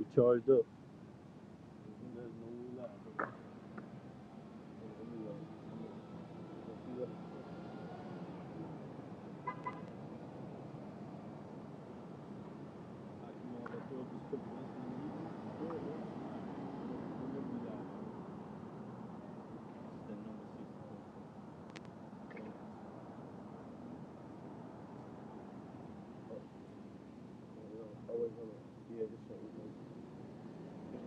We charged up. There's no way live. Yeah, just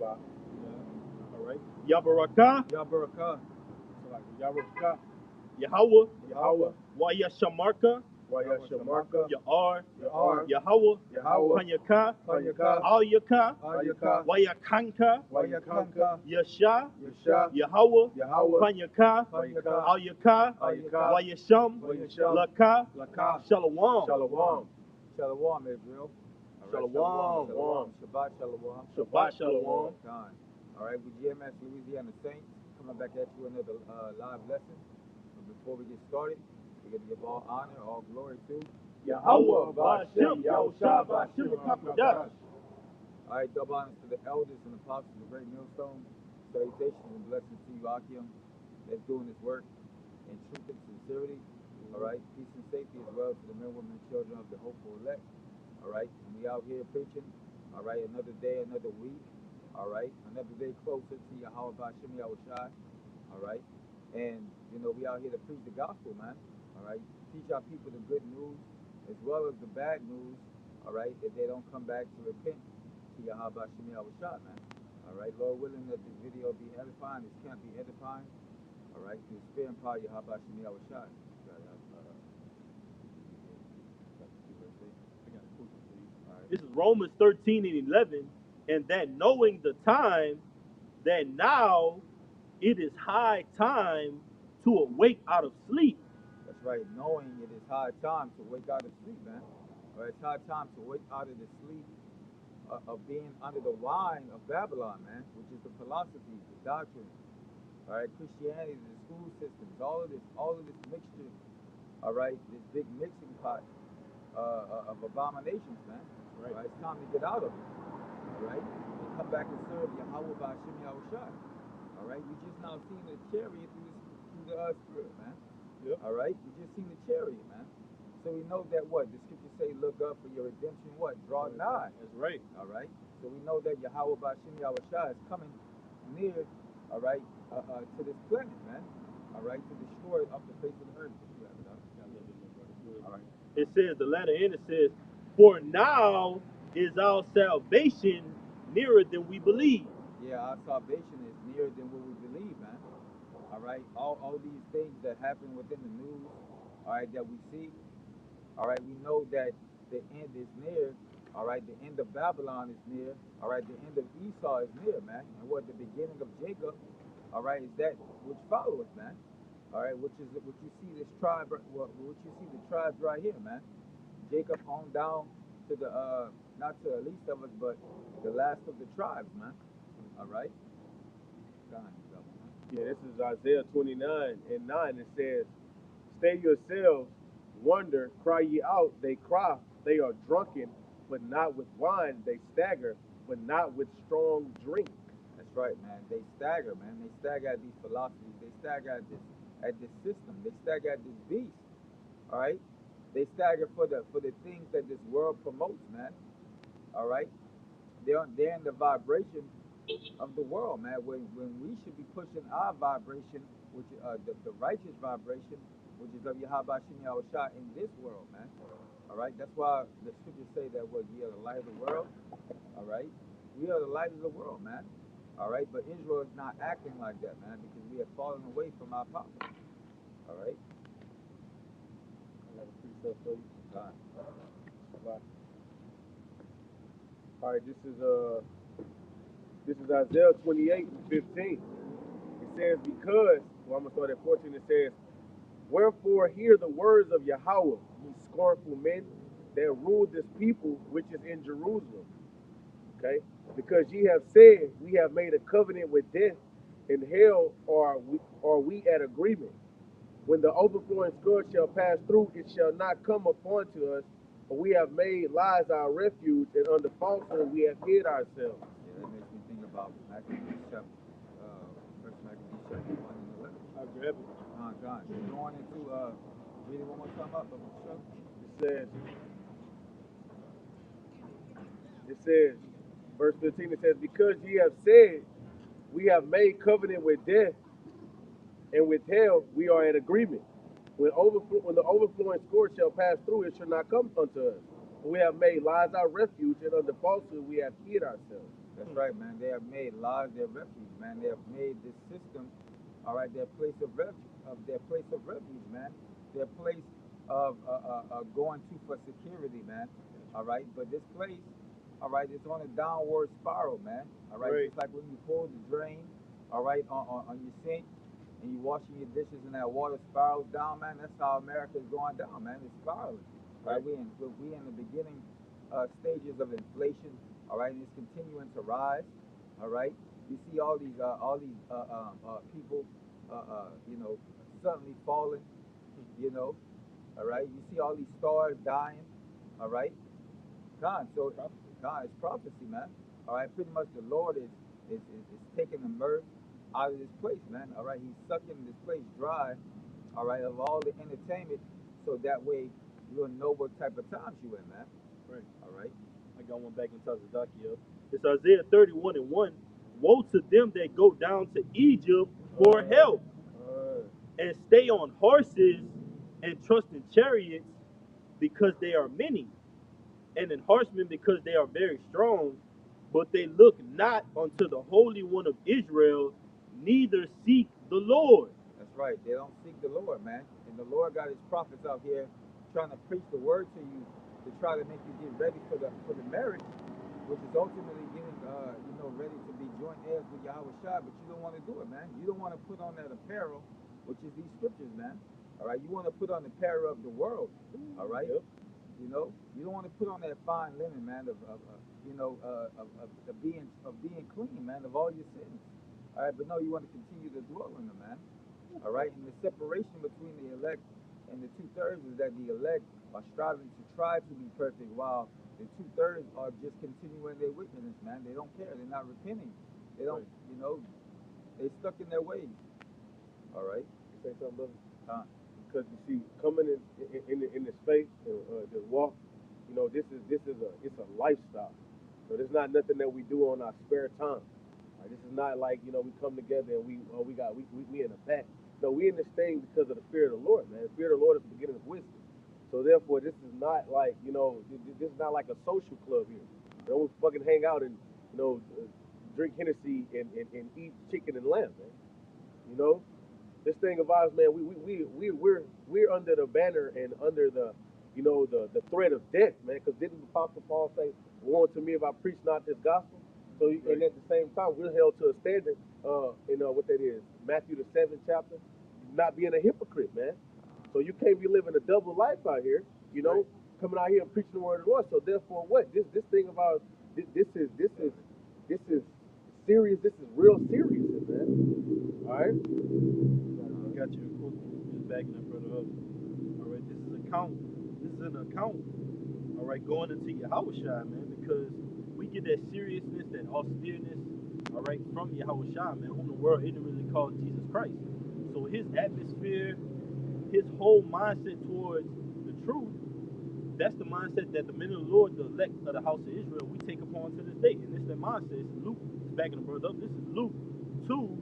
live. All right. Yabaraka, Yabaraka. Yabaraka, Yahweh, Yahweh. Waya Shamarka, Waya Shamarka. Ya'ar, Ya'ar. Yahweh, Yahweh. Panyaka, Panyaka. Al Yaka, Ayaka. Waya Kanka, Wayakanka. Yasha, Yasha. Yahweh, Yahweh. Panyaka, Panyaka. Al Yaka, Ayaka. Wayasham, Wayasham. Laka, Laka. Shalom. Shalom. Shalom, Israel. Shalom. Shalom. Shabbat shalom. Shabbat Shalom. Time. All right, we GMS Louisiana Saints coming back at you another live lesson. But before we get started, we're going to give all honor, all glory to Yahweh, Ba'ashem, Yahushua, Ba'ashem, Kakadash. all right, double honors to the elders and apostles of the great millstone. Salutations and blessings to you, Akim, that's doing this work in truth and sincerity. All right, peace and safety as well to the men, women, and children of the hopeful elect. All right, and we out here preaching. All right, another day, another week. All right, another day closer to Yahweh Ba'ashem Yahushai. All right, and you know we out here to preach the gospel, man. All right, teach our people the good news as well as the bad news. All right, if they don't come back to repent to Yahweh Ba'ashem Yahushai, man. All right, Lord willing that this video be edifying, this can't be edifying. All right, through the spirit and power of Yahweh Ba'ashem Yahushai. This is Romans 13 and 11. And that knowing the time, that now it is high time to awake out of sleep. That's right, knowing it is high time to wake out of sleep, man. All right, it's high time to wake out of the sleep of being under the wine of Babylon, man, which is the philosophy, the doctrine. All right, Christianity, the school systems, all of this mixture. All right, this big mixing pot of abominations, man. Right. All right, it's time to get out of it. All right, and come back and serve Yahweh Ba'ashem Yahushai. All right, we just now seen the chariot through the spirit, man. Yep. All right, we just seen the chariot, man. So we know that what the scriptures say, look up for your redemption. What draw nigh. That's right. All right. So we know that Yahweh Ba'ashem Yahushai is coming near. All right, to this planet, man. All right, to destroy it off the face of the earth. All right. It says the latter end. It says, "For now is our salvation nearer than we believe." Yeah, our salvation is nearer than what we believe, man. All right, all these things that happen within the news, all right, that we see, all right, we know that the end is near. All right, the end of Babylon is near. All right, the end of Esau is near, man. And what the beginning of Jacob, all right, is that which follows, man. All right, which is what you see this tribe, what you see the tribes right here, man. Jacob on down to the not to the least of us, but the last of the tribes, man. All right. Yeah, this is Isaiah 29 and 9. It says, "Stay yourselves, wonder, cry ye out. They cry, they are drunken, but not with wine. They stagger, but not with strong drink." That's right, man. They stagger, man. They stagger at these philosophies. They stagger at this system. They stagger at this beast. All right. They stagger for the things that this world promotes, man. All right. They're in the vibration of the world, man. When we should be pushing our vibration, which the righteous vibration, which is of Yahweh Shem Yahushua in this world, man. All right. That's why the scriptures say that what we are the light of the world. All right. We are the light of the world, man. All right. But Israel is not acting like that, man, because we have fallen away from our power. All right. I got a precept for you. All right, this is Isaiah 28 and 15. It says, because, well, I'm gonna start at 14. It says, "Wherefore hear the words of Yahweh, ye scornful men that rule this people which is in Jerusalem." Okay, because ye have said, "We have made a covenant with death, in hell are we at agreement. When the overflowing scourge shall pass through, it shall not come upon to us, for we have made lies our refuge, and under falsehood we have hid ourselves." about Maccabees chapter, First Maccabees chapter 1 and 11. I'll grab it. God. Go on into read it one more time up, show. It says, verse 15, it says, because ye have said, we have made covenant with death, and with hell we are in agreement. When the overflowing scourge shall pass through, it shall not come unto us. We have made lies our refuge, and under falsehood we have hid ourselves. That's right, man. They have made lies their refuge, man. They have made this system, all right, their place of refuge, man. Their place of going to for security, man. All right, but this place, all right, it's on a downward spiral, man. All right, Right. It's like when you pull the drain, all right, on your sink, and you washing your dishes, and that water spirals down, man. That's how America is going down, man. It's spiraling. Right, we in the beginning stages of inflation. All right, and it's continuing to rise. All right, you see all these people, you know, suddenly falling. You know, all right. You see all these stars dying. All right, God, it's prophecy, man. All right, pretty much the Lord is taking the mirth out of this place, man. All right, He's sucking this place dry. All right, of all the entertainment, so that way you'll know what type of times you in, man. Right. All right. I got one back in Tazakia. It's Isaiah 31 and 1. Woe to them that go down to Egypt for help and stay on horses and trust in chariots because they are many, and in horsemen because they are very strong, but they look not unto the Holy One of Israel, neither seek the Lord. That's right. They don't seek the Lord, man. And the Lord got His prophets out here trying to preach the word to you to try to make you get ready for the marriage, which is ultimately getting ready to be joint heirs with Yahweh Shai, but you don't want to do it, man. You don't want to put on that apparel, which is these scriptures, man. All right. You want to put on the apparel of the world. All right. Yep. You know, you don't want to put on that fine linen, man, of being clean, man, of all your sins. All right, but no, you want to continue to dwell in them, man. All right, and the separation between the elect and the 2/3 is that the elect are striving to try to be perfect, while the 2/3 are just continuing their wickedness, man. They don't care. They're not repenting. They don't, they stuck in their ways. All right. You say something, brother? Because you see, coming in this faith, this walk, it's a lifestyle. So it's not nothing that we do on our spare time. This is not like we come together and we in the back. No, we in this thing because of the fear of the Lord, man. The fear of the Lord is the beginning of wisdom. So therefore, this is not like this is not like a social club here. We fucking hang out and drink Hennessy and eat chicken and lamb, man. You know, this thing of ours, man, we're under the banner and under the threat of death, man. Because didn't the Apostle Paul say, "Woe unto me if I preach not this gospel"? So, right. And at the same time, we're held to a standard in what that is, Matthew the 7th chapter, not being a hypocrite, man. So you can't be living a double life out here, right. Coming out here and preaching the word of the Lord. So therefore, what this thing about this is serious. This is real serious, man. All right. Got you. Just backing that brother up. All right, this is an account. All right, going into Yahushua, man, because we get that seriousness, that austereness, all right, from Yahushua, man, whom the world ignorantly calls Jesus Christ. So his atmosphere, his whole mindset towards the truth, that's the mindset that the men of the Lord, the elect of the house of Israel, we take upon to this day. And it's that mindset. It's Luke, it's backing the brother up. This is Luke 2,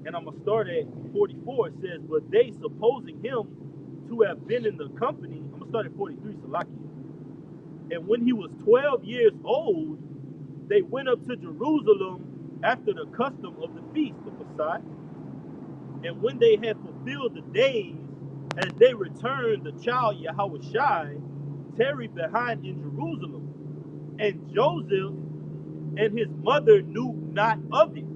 and I'm going to start at 44. It says, but they supposing him to have been in the company, I'm going to start at 43, Salakia. And when he was 12 years old, they went up to Jerusalem after the custom of the feast of Passah. And when they had fulfilled the days, as they returned, the child Yahushai tarried behind in Jerusalem. And Joseph and his mother knew not of it.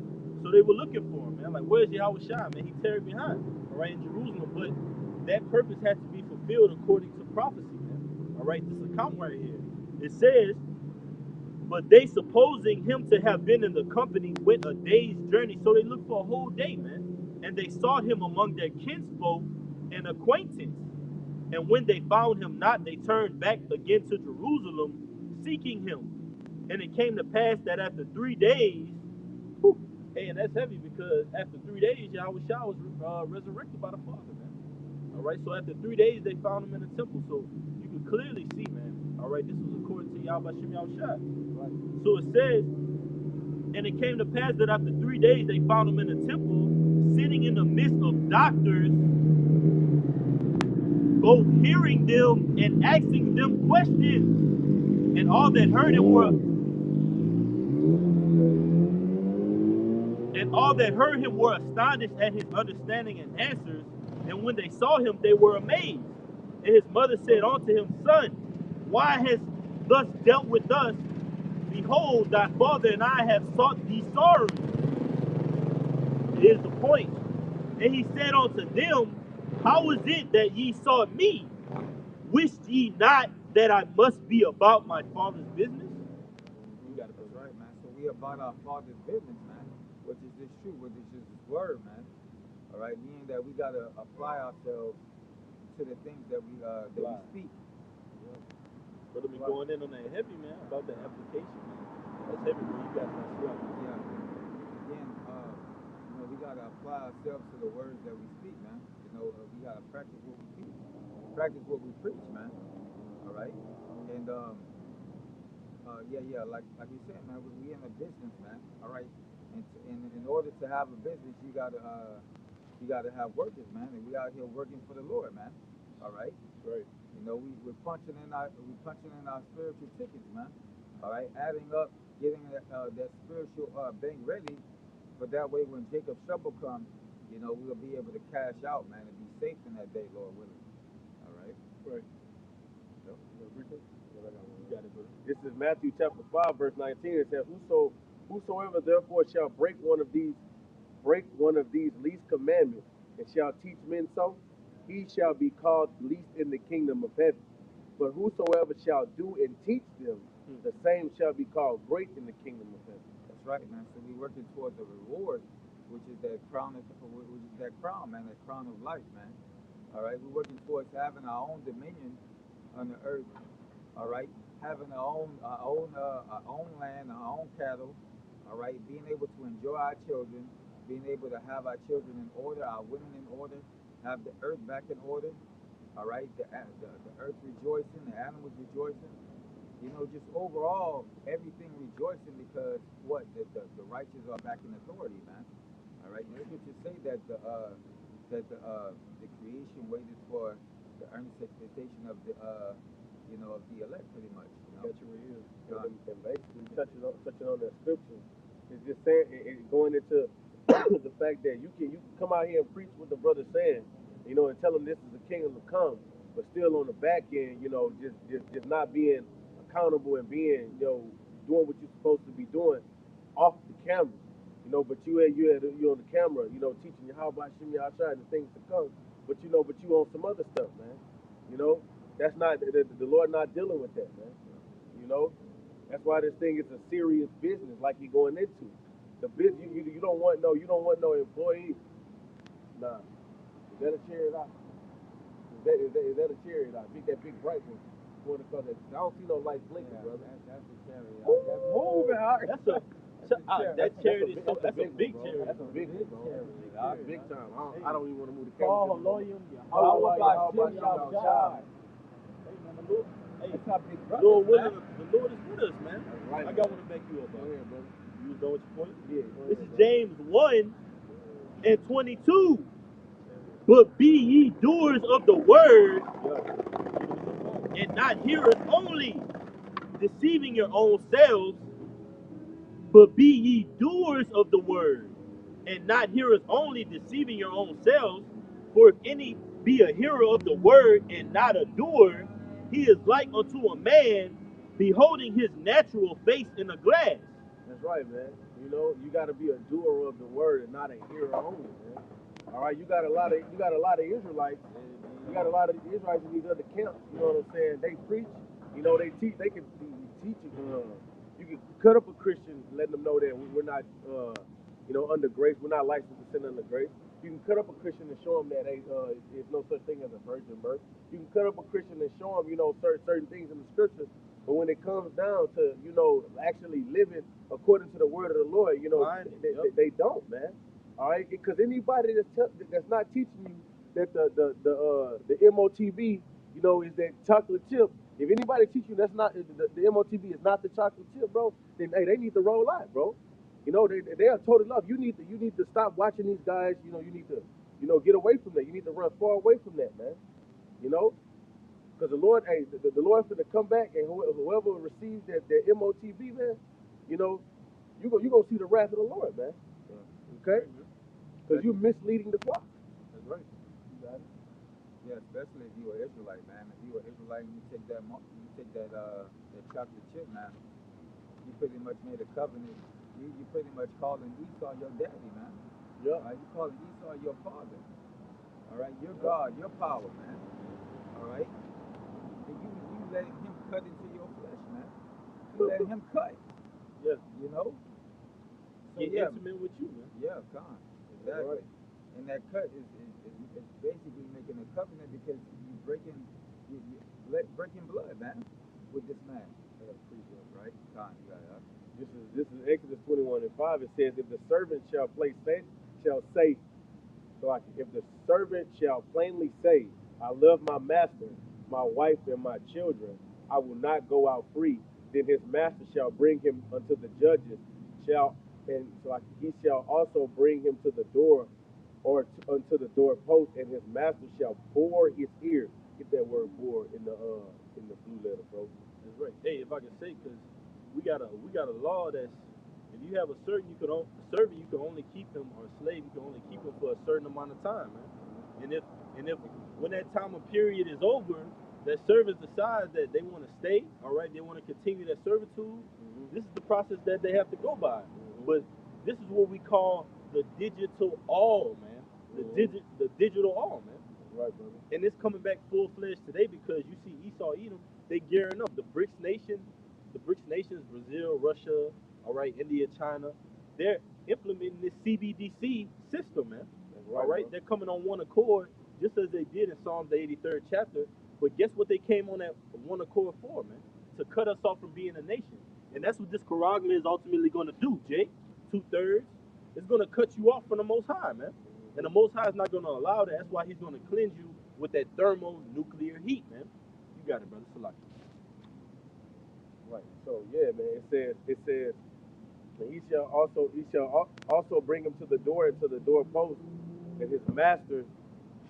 So they were looking for him, man. Like, where's Yahushai, man? He tarried behind, all right, in Jerusalem. But that purpose had to be fulfilled according to prophecy, man. All right, this account right here. It says, but they supposing him to have been in the company went a day's journey. So they looked for a whole day, man. And they sought him among their kinsfolk and acquaintance. And when they found him not, they turned back again to Jerusalem, seeking him. And it came to pass that after 3 days, Whew. Hey, and that's heavy because after 3 days, Yahweh Shah was resurrected by the Father, man. All right, so after 3 days, they found him in the temple. So you can clearly see, man. All right, this was according to Yahweh Shem Shah. Right. So it says, and it came to pass that after 3 days, they found him in the temple, sitting in the midst of doctors, both hearing them and asking them questions. And all that heard him were astonished at his understanding and answers. And when they saw him, they were amazed. And his mother said unto him, Son, why hast thus dealt with us? Behold, thy father and I have sought thee sorrow. Here's the point. And he said unto them, How is it that ye sought me? Wist ye not that I must be about my father's business? You got it, that's right, man. So we about our Father's business, man. Which is this truth, which is this word, man. All right, meaning that we gotta apply ourselves to the things that we speak. But I've been going in on that heavy, man, about the application, man. That's heavy, man. You got that stuff. Yeah. Again, we gotta apply ourselves to the words that we speak, man. We gotta practice what we teach, practice what we preach, man. All right, and like we said, man, we in a business, man. All right, and in order to have a business, you gotta have workers, man, and we out here working for the Lord, man. All right. Right. We're punching in our spiritual tickets, man. All right, adding up, getting that spiritual bank ready, but that way when Jacob's trouble comes, we'll be able to cash out, man, and be safe in that day, Lord willing. All right. Right. Yep. You got it, brother. This is Matthew chapter 5, verse 19. It says, Whosoever therefore shall break one of these least commandments, and shall teach men so, he shall be called least in the kingdom of heaven. But whosoever shall do and teach them, the same shall be called great in the kingdom of heaven. That's right, man. So we're working towards a reward, which is that crown, man, that crown of life, man. All right, we're working towards having our own dominion on the earth. All right, having our own land, our own cattle. All right, being able to enjoy our children, being able to have our children in order, our women in order, have the earth back in order. All right, the earth rejoicing, the animals rejoicing. Just overall, everything rejoicing because what the righteous are back in authority, man. All right, the scriptures say that the creation waited for the earnest expectation of the elect, pretty much. Got you right here. And basically touching on that scripture, it's just saying going into the fact that you can come out here and preach what the brother's saying, and tell them this is the kingdom to come, but still on the back end, just not being accountable and being, doing what you're supposed to be doing off the camera, but you on the camera, teaching you how about Shimmy outside and the things to come, but you on some other stuff, man. That's not the Lord not dealing with that, man. That's why this thing is a serious business, like you're going into. The business you don't want no employee. Nah, is that a chariot out? Is that a chariot out? That big bright one. Going across that. I don't see no lights blinking, brother. That's a chariot. That's moving. That chariot is that's a big chariot. That's a big one, bro. That's big time. I don't even want to move the How camera. about Shimmy? Hey, That's not big brother. Lord willing, the Lord is with us, man. Right. I got one to back you up, Go brother. ahead, brother. You was done with your point? Yeah. This is James 1 and 22. But be ye doers of the word, and not hearers only, deceiving your own selves. But be ye doers of the word, and not hearers only, deceiving your own selves. For if any be a hearer of the word and not a doer, he is like unto a man beholding his natural face in a glass. That's right, man. You got to be a doer of the word and not a hearer only, man. All right, you got a lot of Israelites. You got a lot of Israelites in these other camps. You know what I'm saying? They preach. They teach. They can teach you. You can cut up a Christian, letting them know that we're not, under grace. We're not licensed to sin under grace. You can cut up a Christian and show them that there's no such thing as a virgin birth. You can cut up a Christian and show them, certain things in the scriptures But when it comes down to, actually living according to the word of the Lord, Fine. Yep. they don't, man. All right, because anybody that's not teaching you that the MOTB, is that chocolate chip. If anybody teach you that's not the MOTB is not the chocolate chip, bro, then hey, they need to roll out, bro. They are totally love. You need to stop watching these guys. You need to get away from that. You need to run far away from that, man. You know, because the Lord, hey, the Lord's going to come back, and whoever receives that MOTB, man, you know, you gonna see the wrath of the Lord, man. Okay, because you're misleading the flock. That's right. You got it. Yeah, especially if you were Israelite, man. If you were Israelite and you take that chocolate chip, man, you pretty much made a covenant. You pretty much calling Esau your daddy, man. Yeah. You calling Esau your father. All right, your God, your power, man. All right, and you letting him cut into your flesh, man. You letting him cut. Yes. You know. So Get yeah, intimate with you, man. yeah, Khan, exactly. Right. And that cut is basically making a covenant because breaking blood, man, with this man. Right, Khan, you got it. This is Exodus 21:5. It says, if the servant shall say, if the servant shall plainly say, I love my master, my wife, and my children, I will not go out free. Then his master shall bring him unto the judges, he shall also bring him to the door, or unto the doorpost, and his master shall bore his ear. Get that word bore in the blue letter, bro. That's right. Hey, if I can say, because we got a law that's if you have a servant, you can only keep him, or a slave, you can only keep him for a certain amount of time, man. And if when that time of period is over, that servant decides that they want to stay, all right, they want to continue that servitude. This is the process that they have to go by. But this is what we call the digital all, man. The digital all, man. Right, brother. And it's coming back full fledged today because you see Esau Edom, they gearing up. The BRICS nations, Brazil, Russia, all right, India, China, they're implementing this CBDC system, man. Right, all right, bro. they're coming on one accord, just as they did in Psalms the 83rd chapter. But guess what they came on that one accord for, man? To cut us off from being a nation. And that's what this Charagma is ultimately going to do, Jake. 2/3. It's going to cut you off from the Most High, man. And the Most High is not going to allow that. That's why He's going to cleanse you with that thermonuclear heat, man. You got it, brother. Salaki. Right. So yeah, man. It says, and he shall also bring him to the door and to the doorpost, and his master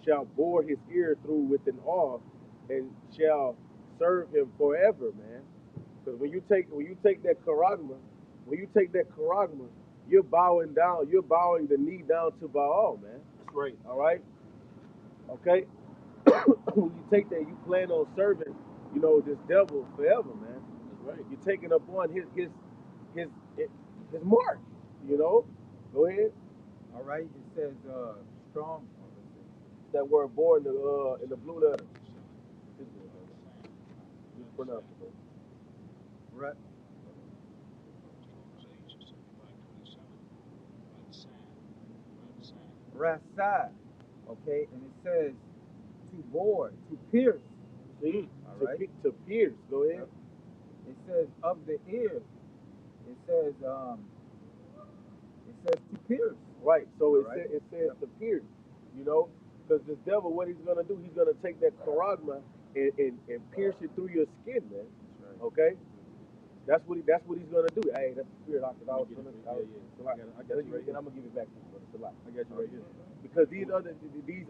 shall bore his ear through with an awl, and shall serve him forever, man. Because when you take that charagma, you're bowing the knee down to Baal, man. That's right. All right. Okay. When you take that, you plan on serving, this devil forever, man. That's right. You're taking upon his mark, Go ahead. All right, it says strong. That word "born" in the blue letter. Just pronounce it, bro. Right. Rasad. Okay, and it says to bore, to pierce. See, All right. to pierce. Go ahead. It says of the ear. It says to pierce. Right. So Right. it says to pierce. Because this devil, what he's gonna do? He's gonna take that charagma and pierce it through your skin, man. That's right. Okay. That's what he's gonna do. Hey, that's the spirit I was gonna. I got you right here. And I'm gonna give it back to you, brother. It's a lot. I got you right here. Because these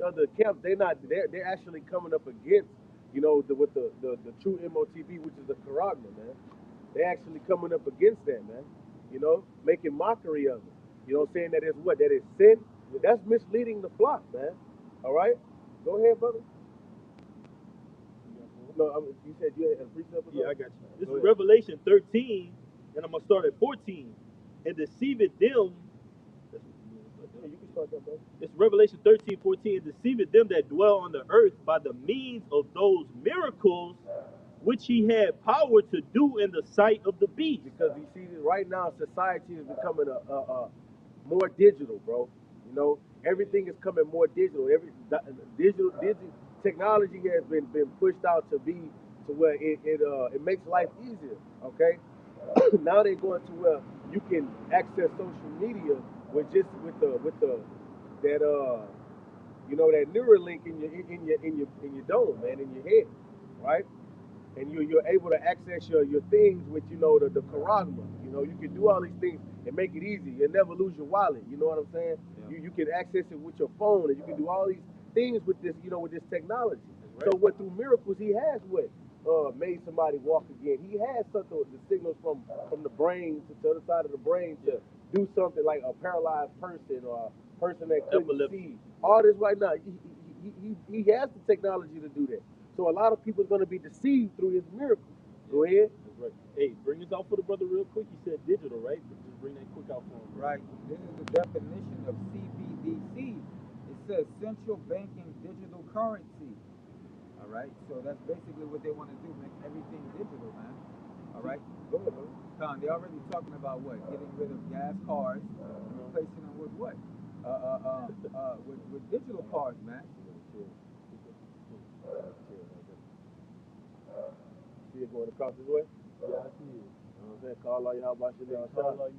other camps, they're actually coming up against, with the true MOTB, which is the charagma, man. They're actually coming up against that, man. Making mockery of it. Saying that it's sin. That's misleading the flock, man. All right, go ahead, brother. No, you said you had a precept. Yeah, I got you. This is Revelation 13, and I'm gonna start at 14. And deceiveth them. Yeah, you can start that, bro. It's Revelation 13:14. And deceiveth them that dwell on the earth by the means of those miracles which he had power to do in the sight of the beast. Because you see, right now society is becoming a more digital, bro. Everything is coming more digital. Digital technology has been pushed out to to where it makes life easier. Okay, now they're going to where you can access social media with the that that neural link in your dome, man, in your head, right? And you're able to access your things with the charagma. You can do all these things and make it easy. You'll never lose your wallet. You know what I'm saying? Yeah. You can access it with your phone, and you can do all these things with this with this technology. Right. So what through miracles he has made somebody walk again. He has something the signals from the brain to the other side of the brain to do something like a paralyzed person or a person that couldn't Epilepsy. see. All this right now, he has the technology to do that. So a lot of people are going to be deceived through his miracles. Go ahead. That's right. Hey, bring this out for the brother real quick. He said digital, right? Just bring that quick out for him. Right. This is the definition of CBDC. It says central banking digital currency. All right. So that's basically what they want to do, make everything digital, man. All right. Go ahead, bro. Con, they're already talking about what? Getting rid of gas cars and replacing them with what? With digital cars, man. See it going across this way? Yeah, I see it. You know what I'm saying? Call all y'all about your little Call shot. out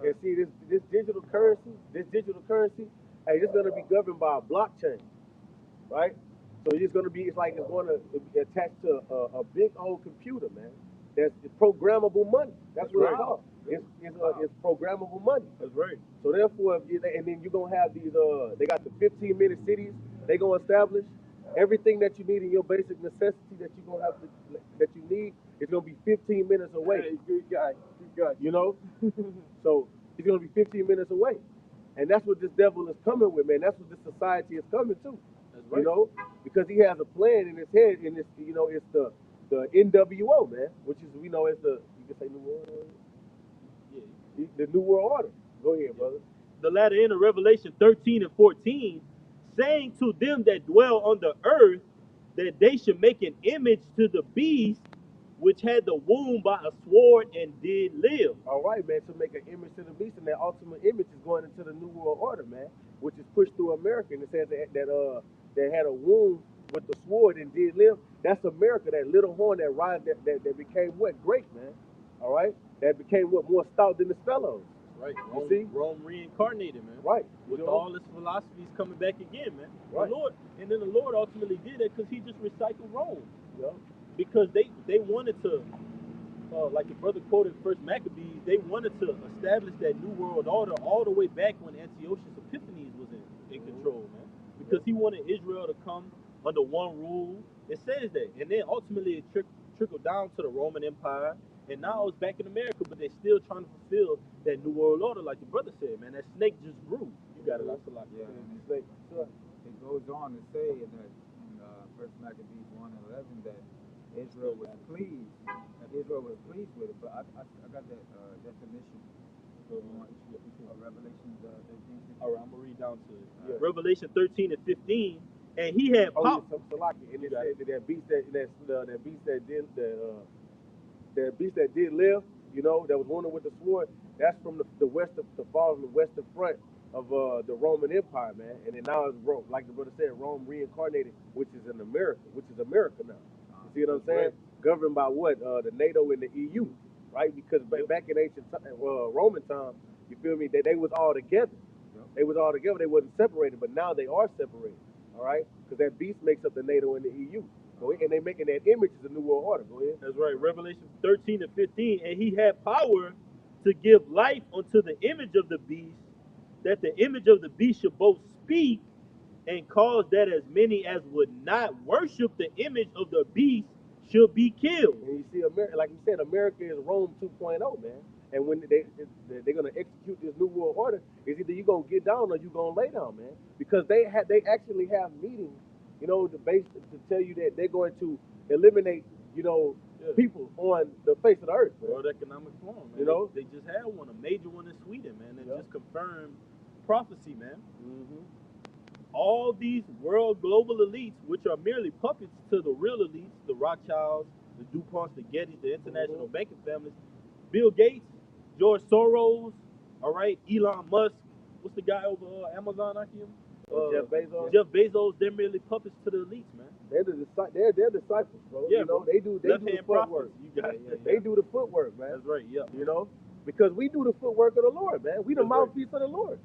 And see this digital currency, hey, it's gonna be governed by a blockchain, right? So it's going to be be attached to a big old computer, man. That's programmable money. That's what it's called. It's programmable money. That's right. So therefore, and then you're gonna have these. They got the 15-minute cities. They gonna establish everything that you need in your basic necessity that you gonna have that you need. It's gonna be 15 minutes away. Hey, good guy. Good guy. You know, so it's gonna be 15 minutes away, and that's what this devil is coming with, man. That's what this society is coming to. That's right. You know, because he has a plan in his head, and it's the NWO, man, which is it's the you can say New World Order. Yeah. The New World Order. Go ahead, brother. The latter end of Revelation 13 and 14, saying to them that dwell on the earth that they should make an image to the beast which had the wound by a sword and did live. All right, man. To make an image to the beast, and that ultimate image is going into the New World Order, man, which is pushed through America. And it says that had a wound with the sword and did live. That's America, that little horn that that became what? Great, man. All right, that became what? More stout than the fellows. Right. You see? Rome reincarnated, man. Right. With all its philosophies coming back again, man. Right. The Lord ultimately did that because he just recycled Rome. Yeah. Because they wanted to, like the brother quoted First Maccabees, they wanted to establish that New World Order all the way back when Antiochus Epiphanes was in control, man. Because he wanted Israel to come under one rule. It says that. And then ultimately it trickled down to the Roman Empire. And now it's back in America, but they're still trying to fulfill that New World Order, like the brother said, man. That snake just grew. You got it, that's a lot. Yeah, and it goes on to say in First Maccabees 1 and 11 that Israel was pleased. Israel was pleased with it, but I got that definition. So Revelation 13. All right, I'm gonna read down to it. Yeah. Revelation 13 and 15, and he had power. And it said that beast that did live, that was wounded with the sword. That's from the fall from the western front of the Roman Empire, man. And then now it's Rome, like the brother said, Rome reincarnated, which is in America, now. You see what I'm saying? Right. Governed by what? The NATO and the EU, right? Because back in ancient Roman time, you feel me? They was all together. Yep. They was all together. They wasn't separated, but now they are separated. All right? Because that beast makes up the NATO and the EU. And they making that image as a New World Order. Go ahead. That's right. Revelation 13 and 15, and he had power to give life unto the image of the beast, that the image of the beast should both speak and cause that as many as would not worship the image of the beast should be killed. And you see, America, like you said, America is Rome 2.0, man. And when they're gonna execute this New World Order, is either you gonna get down or you gonna lay down, man. Because they actually have meetings, to tell you that they're going to eliminate, people on the face of the earth. Man. World Economic Forum, man. They just had one, a major one in Sweden, man, that just confirmed prophecy, man. Mm-hmm. All these world global elites, which are merely puppets to the real elites, the Rothschilds, the DuPonts, the Gettys, the international banking families, Bill Gates, George Soros, all right, Elon Musk, what's the guy over Amazon, Akim? Jeff Bezos. Jeff Bezos, they're merely puppets to the elites, man. They're disciples, bro. Yeah, you know, bro. they do the footwork. You got it. They do the footwork, man. That's right. Yeah. You know, because we do the footwork of the Lord, man. We the That's right. mouthpiece of the Lord.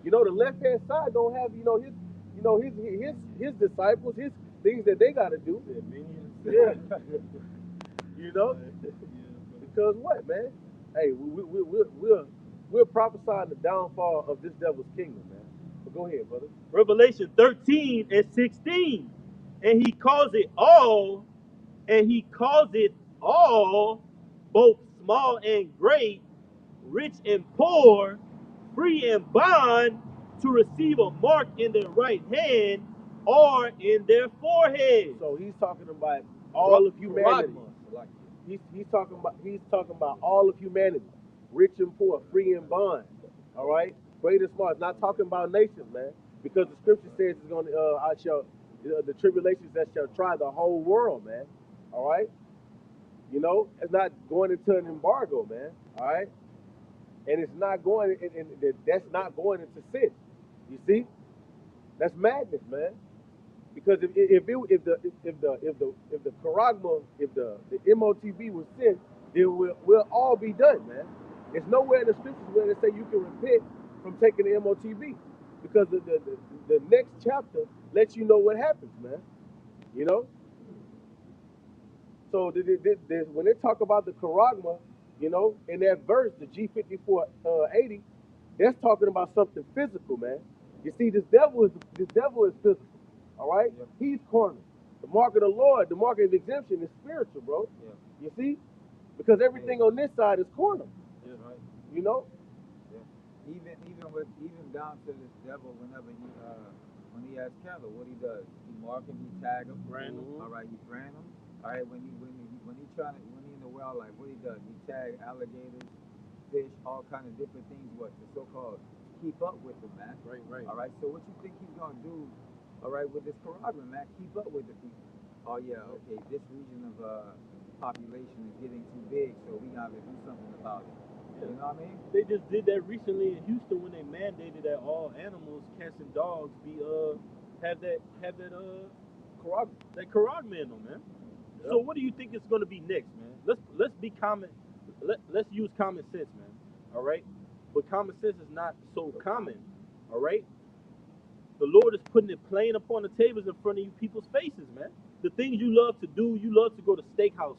You know, the left hand side don't have his disciples, his things that they got to do. Yeah. You know, because what, man? Hey, we're prophesying the downfall of this devil's kingdom, man. But go ahead, brother. Revelation 13 and 16, and he calls it all, both small and great, rich and poor, free and bond, to receive a mark in their right hand or in their forehead. So he's talking about all of humanity. Like, He's talking about all of humanity, rich and poor, free and bond. All right, great and small. It's not talking about nations, man, because the scripture says it's going to the tribulations that shall try the whole world, man. All right, you know, it's not going into an embargo, man. All right, and it's not going, that's not going into sin. You see, that's madness, man. Because if the charagma, if the MOTB was sin, then we'll all be done, man. It's nowhere in the scriptures where they say you can repent from taking the MOTB, because the next chapter lets you know what happens, man. You know. So when they talk about the charagma, you know, in that verse, the G5480, that's talking about something physical, man. You see, this devil is physical. All right? Yep. He's carnal. The mark of the Lord, the mark of exemption is spiritual, bro. Yeah. You see? Because everything on this side is carnal. Yeah, right. You know? Yeah. Even down to this devil, whenever when he has cattle, what he does, he mark him, he tag him, brand him. All right, he brand him. All right, when he in the wildlife, what he does, he tag alligators, fish, all kind of different things. What the so-called keep up with them, man. Right. All right. So what you think he's gonna do? All right, with this charagma, man, keep up with the people. Oh yeah, okay. This region of population is getting too big, so we gotta do something about it. Yeah. You know what I mean? They just did that recently in Houston when they mandated that all animals, cats and dogs, be have that charagma in them, man. Yep. So what do you think is going to be next, man? Let's be common. Let's use common sense, man. All right, but common sense is not so common. All right. The Lord is putting it plain upon the tables in front of you people's faces, man. The things you love to do, you love to go to steakhouses.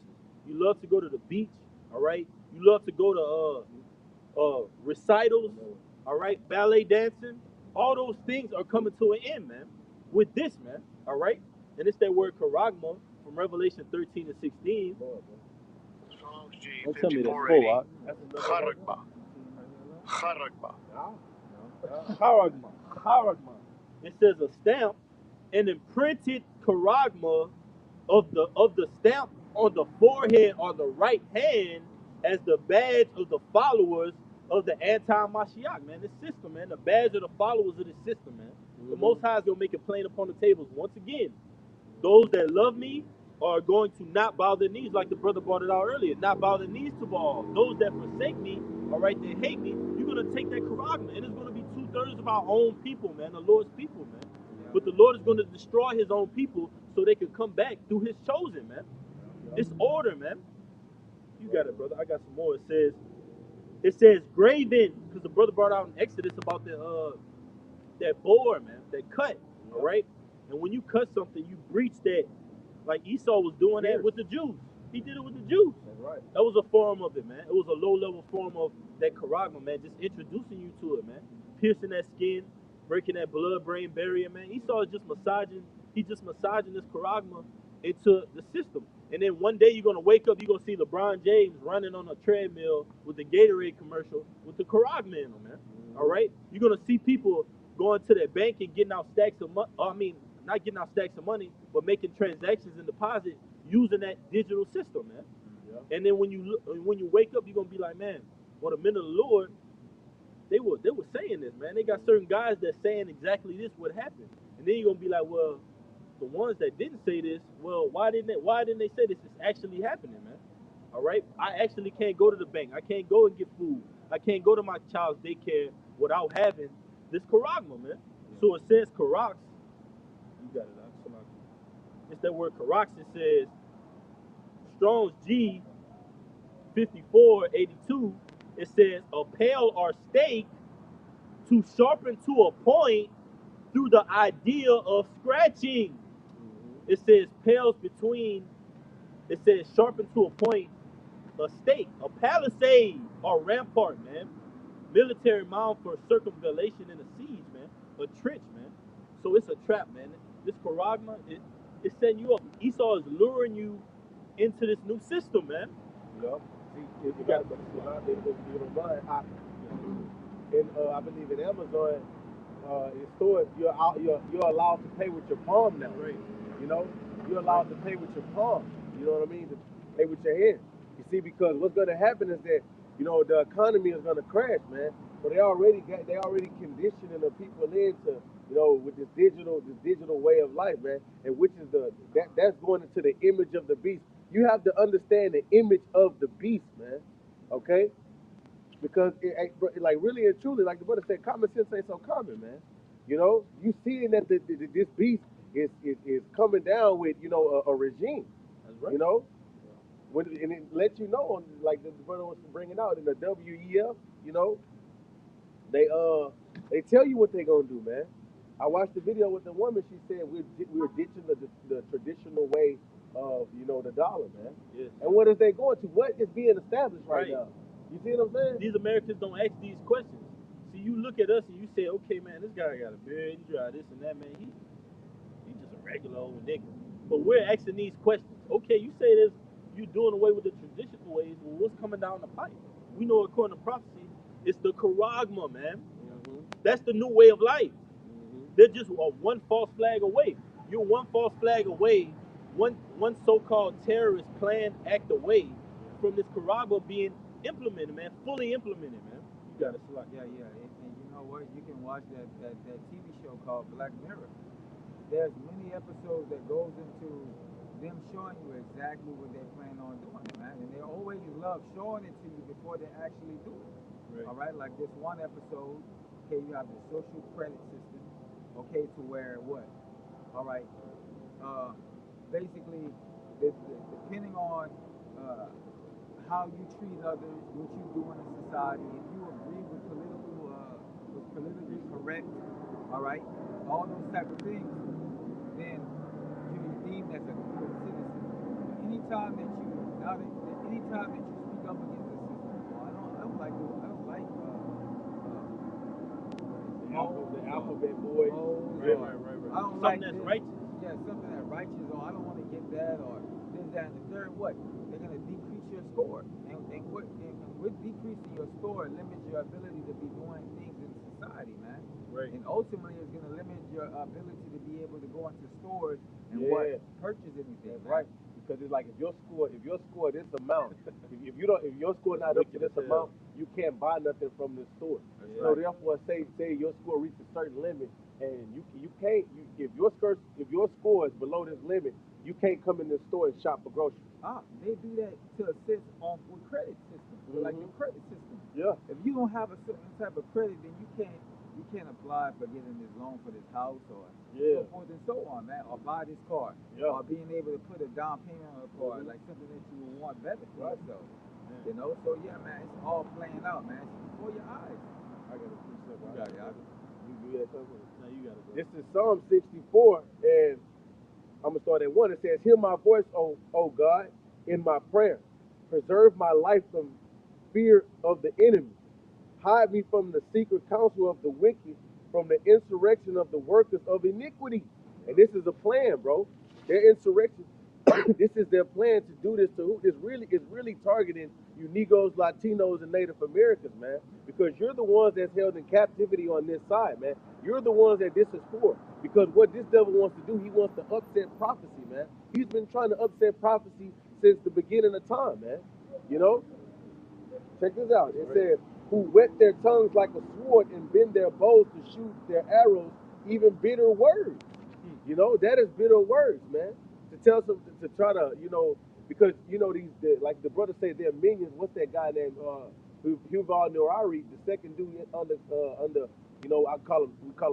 You love to go to the beach, all right? You love to go to recitals, all right? Ballet dancing. All those things are coming to an end, man, with this, man, all right? And it's that word charagma from Revelation 13 and 16. Don't tell me that's full, Charagma. Charagma. It says a stamp, an imprinted charagma of the stamp on the forehead or the right hand as the badge of the followers of the anti-Mashiach, man. This system, man. The badge of the followers of this system, man. The Most High is going to make it plain upon the tables once again. Those that love me are going to not bow their knees, like the brother brought it out earlier, not bow their knees to Baal. Those that forsake me, all right, they hate me, you're going to take that charagma, and it's going to be 2/3 of our own people, man, the Lord's people, man. Yeah. But the Lord is going to destroy his own people so they can come back through his chosen, man. Yeah. It's order, man. You got it, brother. I got some more. It says graven, because the brother brought out in Exodus about that boar, man, that cut, all right? And when you cut something, you breach that, like Esau was doing that with the Jews. He did it with the Jews. That's right. That was a form of it, man. It was a low-level form of that charagma, man, just introducing you to it, man. Piercing that skin, breaking that blood-brain barrier, man. Esau is just massaging this charagma into the system. And then one day you're going to wake up, you're going to see LeBron James running on a treadmill with the Gatorade commercial with the charagma in them, man. All right? You're going to see people going to their bank and getting out stacks of money. I mean, not getting out stacks of money, but making transactions and deposit using that digital system, man. Yeah. And then when you wake up, you're gonna be like, man, well, the men of the Lord, they were saying this, man. They got certain guys that saying exactly this would happen. And then you're gonna be like, well, the ones that didn't say this, well, why didn't they say this? It's actually happening, man. All right, I actually can't go to the bank. I can't go and get food. I can't go to my child's daycare without having this charagma, man. So it says Karax. You got it, it's that word Karax. It says Strong's G 5482. It says a pale or stake to sharpen to a point through the idea of scratching. It says pales between. It says sharpen to a point, a stake, a palisade or rampart, man. Military mound for circumvallation in a siege, man. A trench, man. So it's a trap, man. This Karagma, it's setting you up. Esau is luring you into this new system, man. You know, see, if you got to, you don't mind. I believe in Amazon, in stores, you're allowed to pay with your palm now. Right. You know, you're allowed to pay with your palm. You know what I mean? To pay with your hand. You see, because what's going to happen is that the economy is going to crash, man. So they already conditioning the people into with this digital way of life, man, and which is that's going into the image of the beast. You have to understand the image of the beast, man. Okay, because like really and truly, like the brother said, common sense ain't so common, man. You seeing that this beast is coming down with a regime. That's right. And it lets you know, on like the brother was bringing out in the WEF, they tell you what they're gonna do, man. I watched the video with the woman. She said we're ditching the traditional way of the dollar, man. Yes. And what is they going to? What is being established right Right. now? You see what I'm saying? These Americans don't ask these questions. See, you look at us and you say, okay, man, this guy got a beard, he drive this and that, man. He just a regular old nigga. But we're asking these questions. Okay, you say this, you doing away with the traditional ways. Well, what's coming down the pipe? We know according to prophecy, it's the charagma, man. That's the new way of life. They're just one false flag away. You're one false flag away, one so-called terrorist planned act away from this charagma being implemented, man, fully implemented, man. You got it, Salak. Yeah. And you know what? You can watch that TV show called Black Mirror. There's many episodes that goes into them showing you exactly what they plan on doing, man. And they always love showing it to you before they actually do it. Right. All right, like this one episode, okay, you have the social credit system, okay, to where what? All right, basically, depending on how you treat others, what you do in a society, if you agree with politically correct, all right, all those type of things, then you're deemed as a good citizen. Anytime that you speak up against the system, well, I don't like the alphabet boys. Right. I don't Something like that's this. righteous. Yeah, something that's righteous, or I don't want to get that, or this, that, and the third. What? They're gonna decrease your score, and with decreasing your score, it limits your ability to be doing things in society, man. Right. And ultimately, it's gonna limit your ability to be able to go into stores and purchase anything. That's right. Because it's like if your score this amount, if your score not up to this amount, you can't buy nothing from this store. So therefore, say your score reaches a certain limit, and you can't if your score is below this limit, you can't come in this store and shop for groceries. They do that to assist on with credit systems, like your credit system. Yeah. If you don't have a certain type of credit, then you can't apply for getting this loan for this house or so forth and so on, man, or buy this car, or being able to put a down payment on a car, like something that you would want better for yourself. You know, so yeah, man, it's all playing out, man. It's before your eyes. I got a precept. You got it. You do that something. No, you got it, bro. This is Psalm 64, and I'm gonna start at 1. It says, "Hear my voice, O God, in my prayer. Preserve my life from fear of the enemy. Hide me from the secret counsel of the wicked, from the insurrection of the workers of iniquity." And this is a plan, bro. Their insurrection. This is their plan to do this to who? It's really targeting you Negroes, Latinos, and Native Americans, man. Because you're the ones that's held in captivity on this side, man. You're the ones that this is for. Because what this devil wants to do, he wants to upset prophecy, man. He's been trying to upset prophecy since the beginning of time, man. Check this out. It says, "Who wet their tongues like a sword and bend their bows to shoot their arrows, even bitter words." That is bitter words, man. To tell some to try to, because like the brother said, they're minions. What's that guy named Yuval Noari, the second dude under we call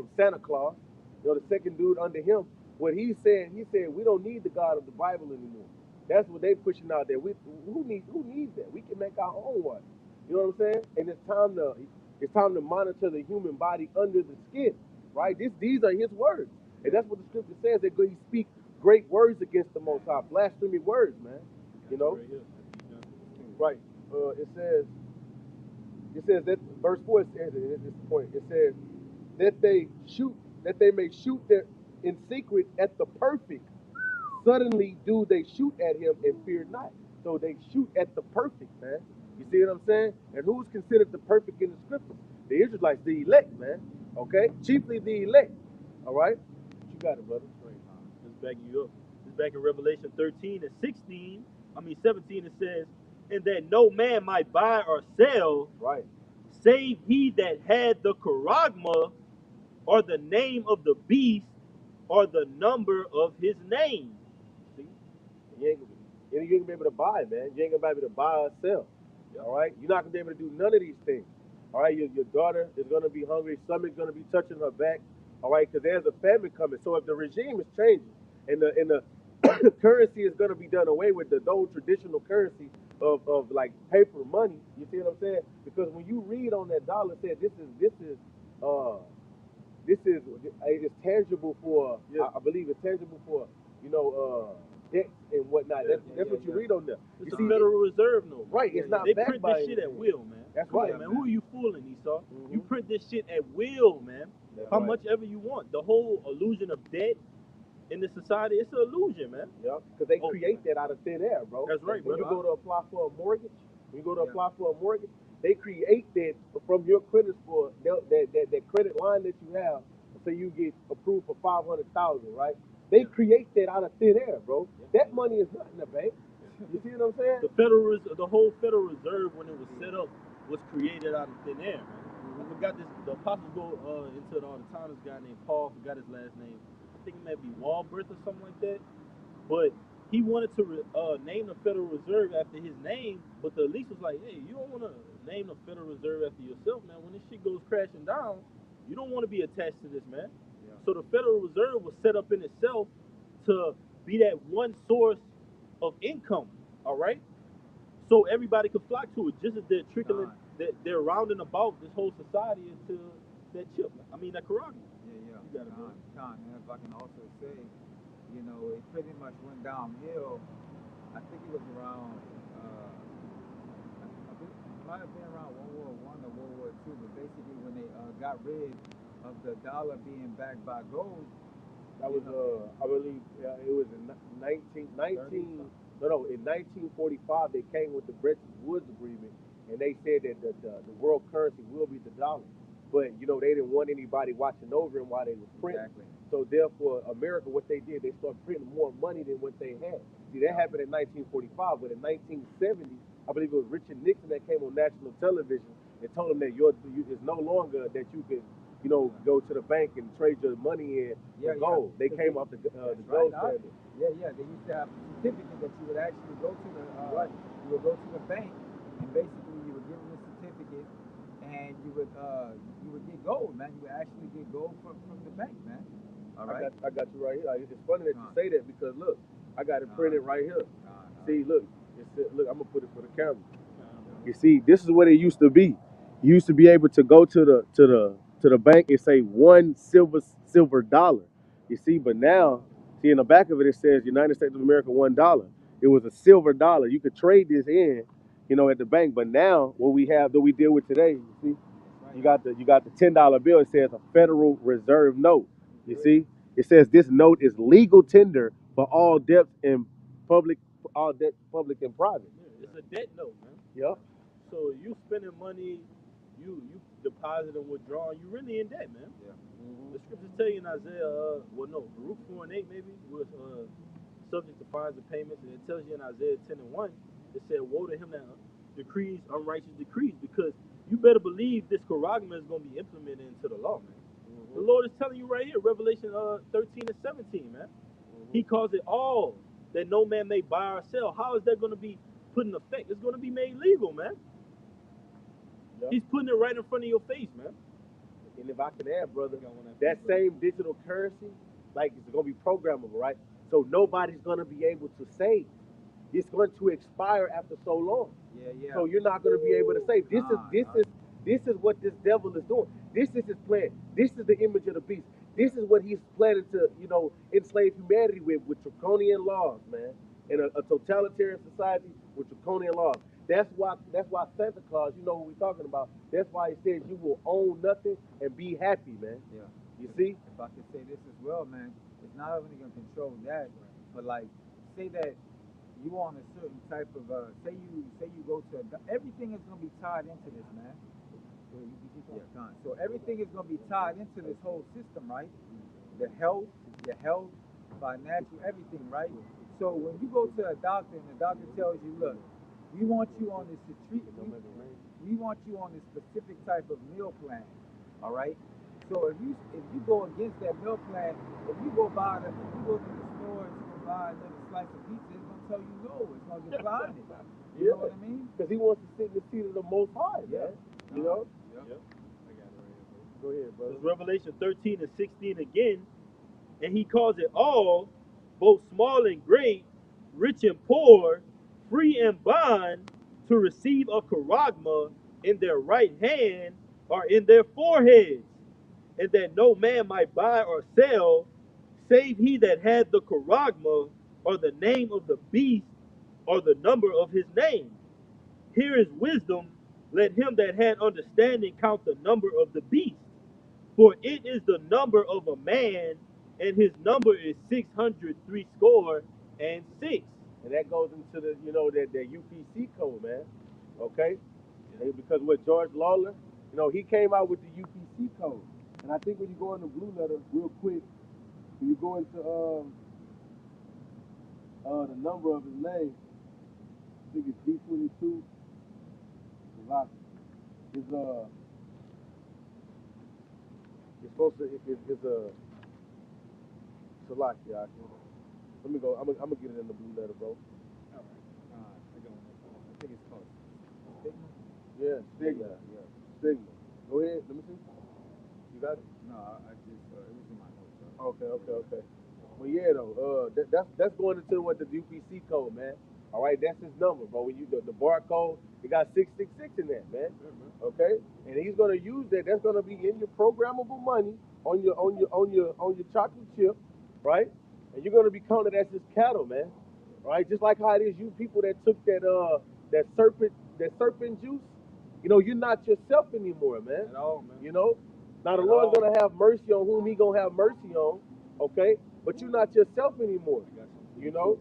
him Santa Claus. The second dude under him, what he said we don't need the God of the Bible anymore. That's what they pushing out there. Who needs that? We can make our own one. You know what I'm saying? And it's time to monitor the human body under the skin, right? These are his words, and that's what the scripture says. That he speak great words against the Most High, blasphemy words, man. You know, right? It says that verse 4 says at this point. It says that they may shoot their in secret at the perfect. Suddenly do they shoot at him and fear not. So they shoot at the perfect, man. You see what I'm saying? And who's considered the perfect in the scriptures? The Israelites, the elect, man. Okay? Chiefly the elect. All right? What you got it, brother? Let's back you up. This back in Revelation 13 and 17, it says, and that no man might buy or sell, Right. save he that had the charagma, or the name of the beast, or the number of his name. See? You ain't gonna be able to buy, man. You ain't gonna be able to buy or sell. Yep. All right? You're not gonna be able to do none of these things. All right? Your daughter is gonna be hungry. Stomach's gonna be touching her back. All right? Because there's a famine coming. So if the regime is changing and the currency is gonna be done away with, the old traditional currency of like paper money, you see what I'm saying? Because when you read on that dollar, it said uh this is it's tangible for I believe it's tangible for debt and whatnot. That's what you read on there. It's a Federal Reserve note. Right, it's not they backed print by this shit at anything. will, man. That's Come right, on, man. Who are you fooling, Esau? Mhm. You print this shit at will, man. That's How right. much ever you want. The whole illusion of debt in the society, it's an illusion, man. Yep, because they create that out of thin air, bro. That's right, When brother. you go to apply for a mortgage, they create that from your credit score, that credit line that you have, so you get approved for 500,000, right? They create that out of thin air, bro. That money is not in the bank. You see what I'm saying? The whole Federal Reserve, when it was set up, was created out of thin air, man. I forgot this. The apostles go into it all the time. This guy named Paul, forgot his last name. I think it might be Walworth or something like that. But he wanted to name the Federal Reserve after his name, but the elite was like, hey, you don't want to name the Federal Reserve after yourself, man. When this shit goes crashing down, you don't want to be attached to this, man. Yeah. So the Federal Reserve was set up in itself to be that one source of income, all right? So everybody could flock to it, just as they're trickling, they're rounding about this whole society into that chip. I mean, that Quran. Yeah. You got it, bro. And if I can also say, it pretty much went downhill. I think it was around, I think it might have been around World War I or World War II, but basically when they got rid of the dollar being backed by gold. That was, I believe, it was in 1945 they came with the Bretton Woods Agreement, and they said that the world currency will be the dollar. But, they didn't want anybody watching over them while they were printing. Exactly. So therefore, America, what they did, they started printing more money than what they had. See, that happened in 1945, but in 1970, I believe it was Richard Nixon that came on national television and told them that it's no longer that you can, go to the bank and trade your money in gold. They came off the gold standard. Yeah. They used to have a certificate that you would actually go to you would go to the bank, and basically you would give them a certificate, and you would get gold, man. You would actually get gold from the bank, man. All right. I got you right here. It's funny that you say that because look, I got it printed right here. See, look, look. I'm gonna put it for the camera. You see, this is what it used to be. You used to be able to go to the bank and say one silver dollar. You see, but now, see in the back of it, it says United States of America $1. It was a silver dollar. You could trade this in, at the bank. But now, what we deal with today, you see, you got the $10 bill. It says a Federal Reserve note. You see, it says this note is legal tender for all debts in public, public and private. It's a debt note, man. Yep. So you spending money, you deposit and withdrawing, you really in debt, man. Yeah. Mm-hmm. The scriptures tell you in Isaiah, Baruch 4 and 8 maybe, was subject to fines and payments, and it tells you in Isaiah 10 and 1, it said, woe to him that decrees unrighteous decrees, because you better believe this charagma is going to be implemented into the law, man. Mm-hmm. The Lord is telling you right here, Revelation 13 and 17, man. Mm-hmm. He calls it all that no man may buy or sell. How is that going to be put in effect? It's going to be made legal, man. Yep. He's putting it right in front of your face, man. and if I can add, brother, that same digital currency, like it's gonna be programmable, right? So nobody's gonna be able to save. It's going to expire after so long. Yeah, yeah. So you're not going to be able to save. This is what this devil is doing. This is his plan. This is the image of the beast. This is what he's planning to, enslave humanity with draconian laws, man. In a totalitarian society with draconian laws. That's why Santa Claus, you know what we're talking about. That's why he says you will own nothing and be happy, man. Yeah. You see? If I could say this as well, man, it's not only gonna control that, but like say that you on a certain type of say you go to everything is gonna be tied into this, man. Yeah, Con. So everything is gonna be tied into this whole system, right? The health, financial, everything, right? So when you go to a doctor and the doctor tells you, look, we want you on this we want you on this specific type of meal plan, all right? So if you go against that meal plan, if you go to the store and you go buy another slice of pizza, it's gonna tell you no, it's gonna decline it. You know what I mean? Because he wants to sit in the seat of the Most High, man. You know? Yep. Go ahead, brother. It's Revelation 13 and 16 again. And he calls it all, both small and great, rich and poor, free and bond, to receive a charagma in their right hand or in their foreheads, and that no man might buy or sell, save he that had the charagma, or the name of the beast, or the number of his name. Here is wisdom. Let him that had understanding count the number of the beast, for it is the number of a man, and his number is 666. And that goes into the, that UPC code, man. Okay? And because with George Lawler, he came out with the UPC code. And I think when you go in the blue letter, real quick, when you go into the number of his name, I think it's D22. It's supposed to, it's a Salakia. Let me go. I'm gonna get it in the blue letter, bro. All right. I think it's called stigma. Yeah, stigma. Yeah. Stigma. Go ahead. Let me see. You got it? No, I just it was in my notes. Okay. Well, yeah, though. That's going into what the UPC code, man. All right, that's his number, bro. When you the barcode, it got 666 in that, man. Okay, and he's gonna use that. That's gonna be in your programmable money on your chocolate chip, right? And you're gonna be counted as his cattle, man. All right, just like how it is you people that took that serpent juice. You're not yourself anymore, man. At all, man. Now the Lord's gonna have mercy on whom He gonna have mercy on, okay? But you're not yourself anymore. After you done.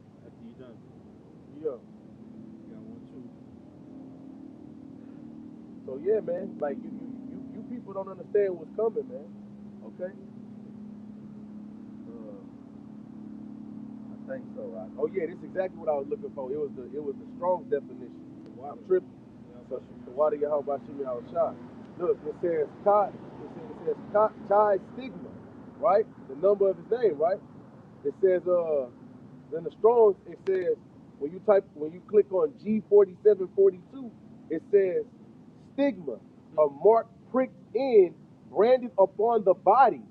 Yeah. Got one too. So yeah, man, like you people don't understand what's coming, man. Okay. I think so. Right? Oh yeah, this is exactly what I was looking for. It was the strong definition. I'm tripping. So why do you help by shooting out shot? Look, it says Chai stigma, right? The number of his name, right? It says in the Strong's, it says when you click on G4742, it says stigma, a mark pricked in, branded upon the body.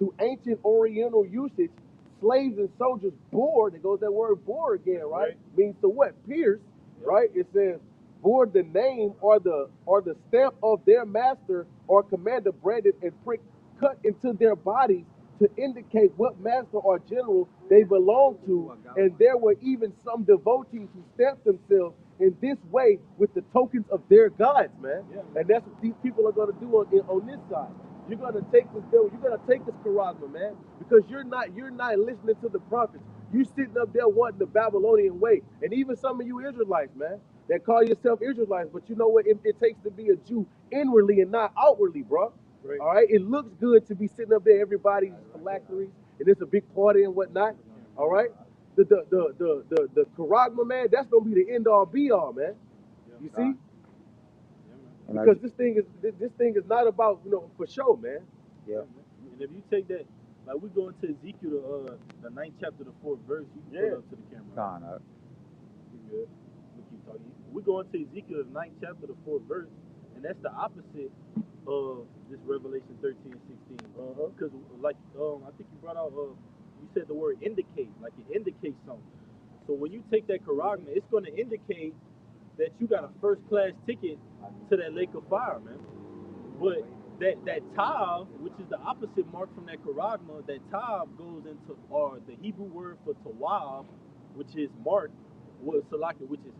To ancient Oriental usage, slaves and soldiers bore, there goes that word bore again, right? Means to what? Pierce, right? It says bore the name or the stamp of their master or commander, branded and pricked, cut into their bodies to indicate what master or general they belong to. And there were even some devotees who stamped themselves in this way with the tokens of their gods, man. And that's what these people are going to do on this side. You're going to take this bill, you're going to take this charisma, man, because you're not listening to the prophets. You sitting up there wanting the Babylonian way. And even some of you Israelites, man, that call yourself Israelites, but you know what it takes to be a Jew inwardly and not outwardly, bro. Right. All right, it looks good to be sitting up there, everybody's phylacteries, and it's a big party and whatnot. All right, the charagma, man, that's gonna be the end all be all, man. You see, because this thing is not about for show, man. Yeah. And if you take that, like we go into Ezekiel, the 9th chapter, the 4th verse, you can pull up to the camera. Con up. You good? We keep talking. We go into Ezekiel, the 9th chapter, the 4th verse, and that's the opposite of this Revelation 13 and 16. Because like I think you brought out you said the word indicate, like it indicates something. So when you take that charagma, it's going to indicate that you got a first class ticket to that lake of fire, man. But that tav, which is the opposite mark from that charagma, that tav goes into, or the Hebrew word for tawab, which is mark, well, salaki, which is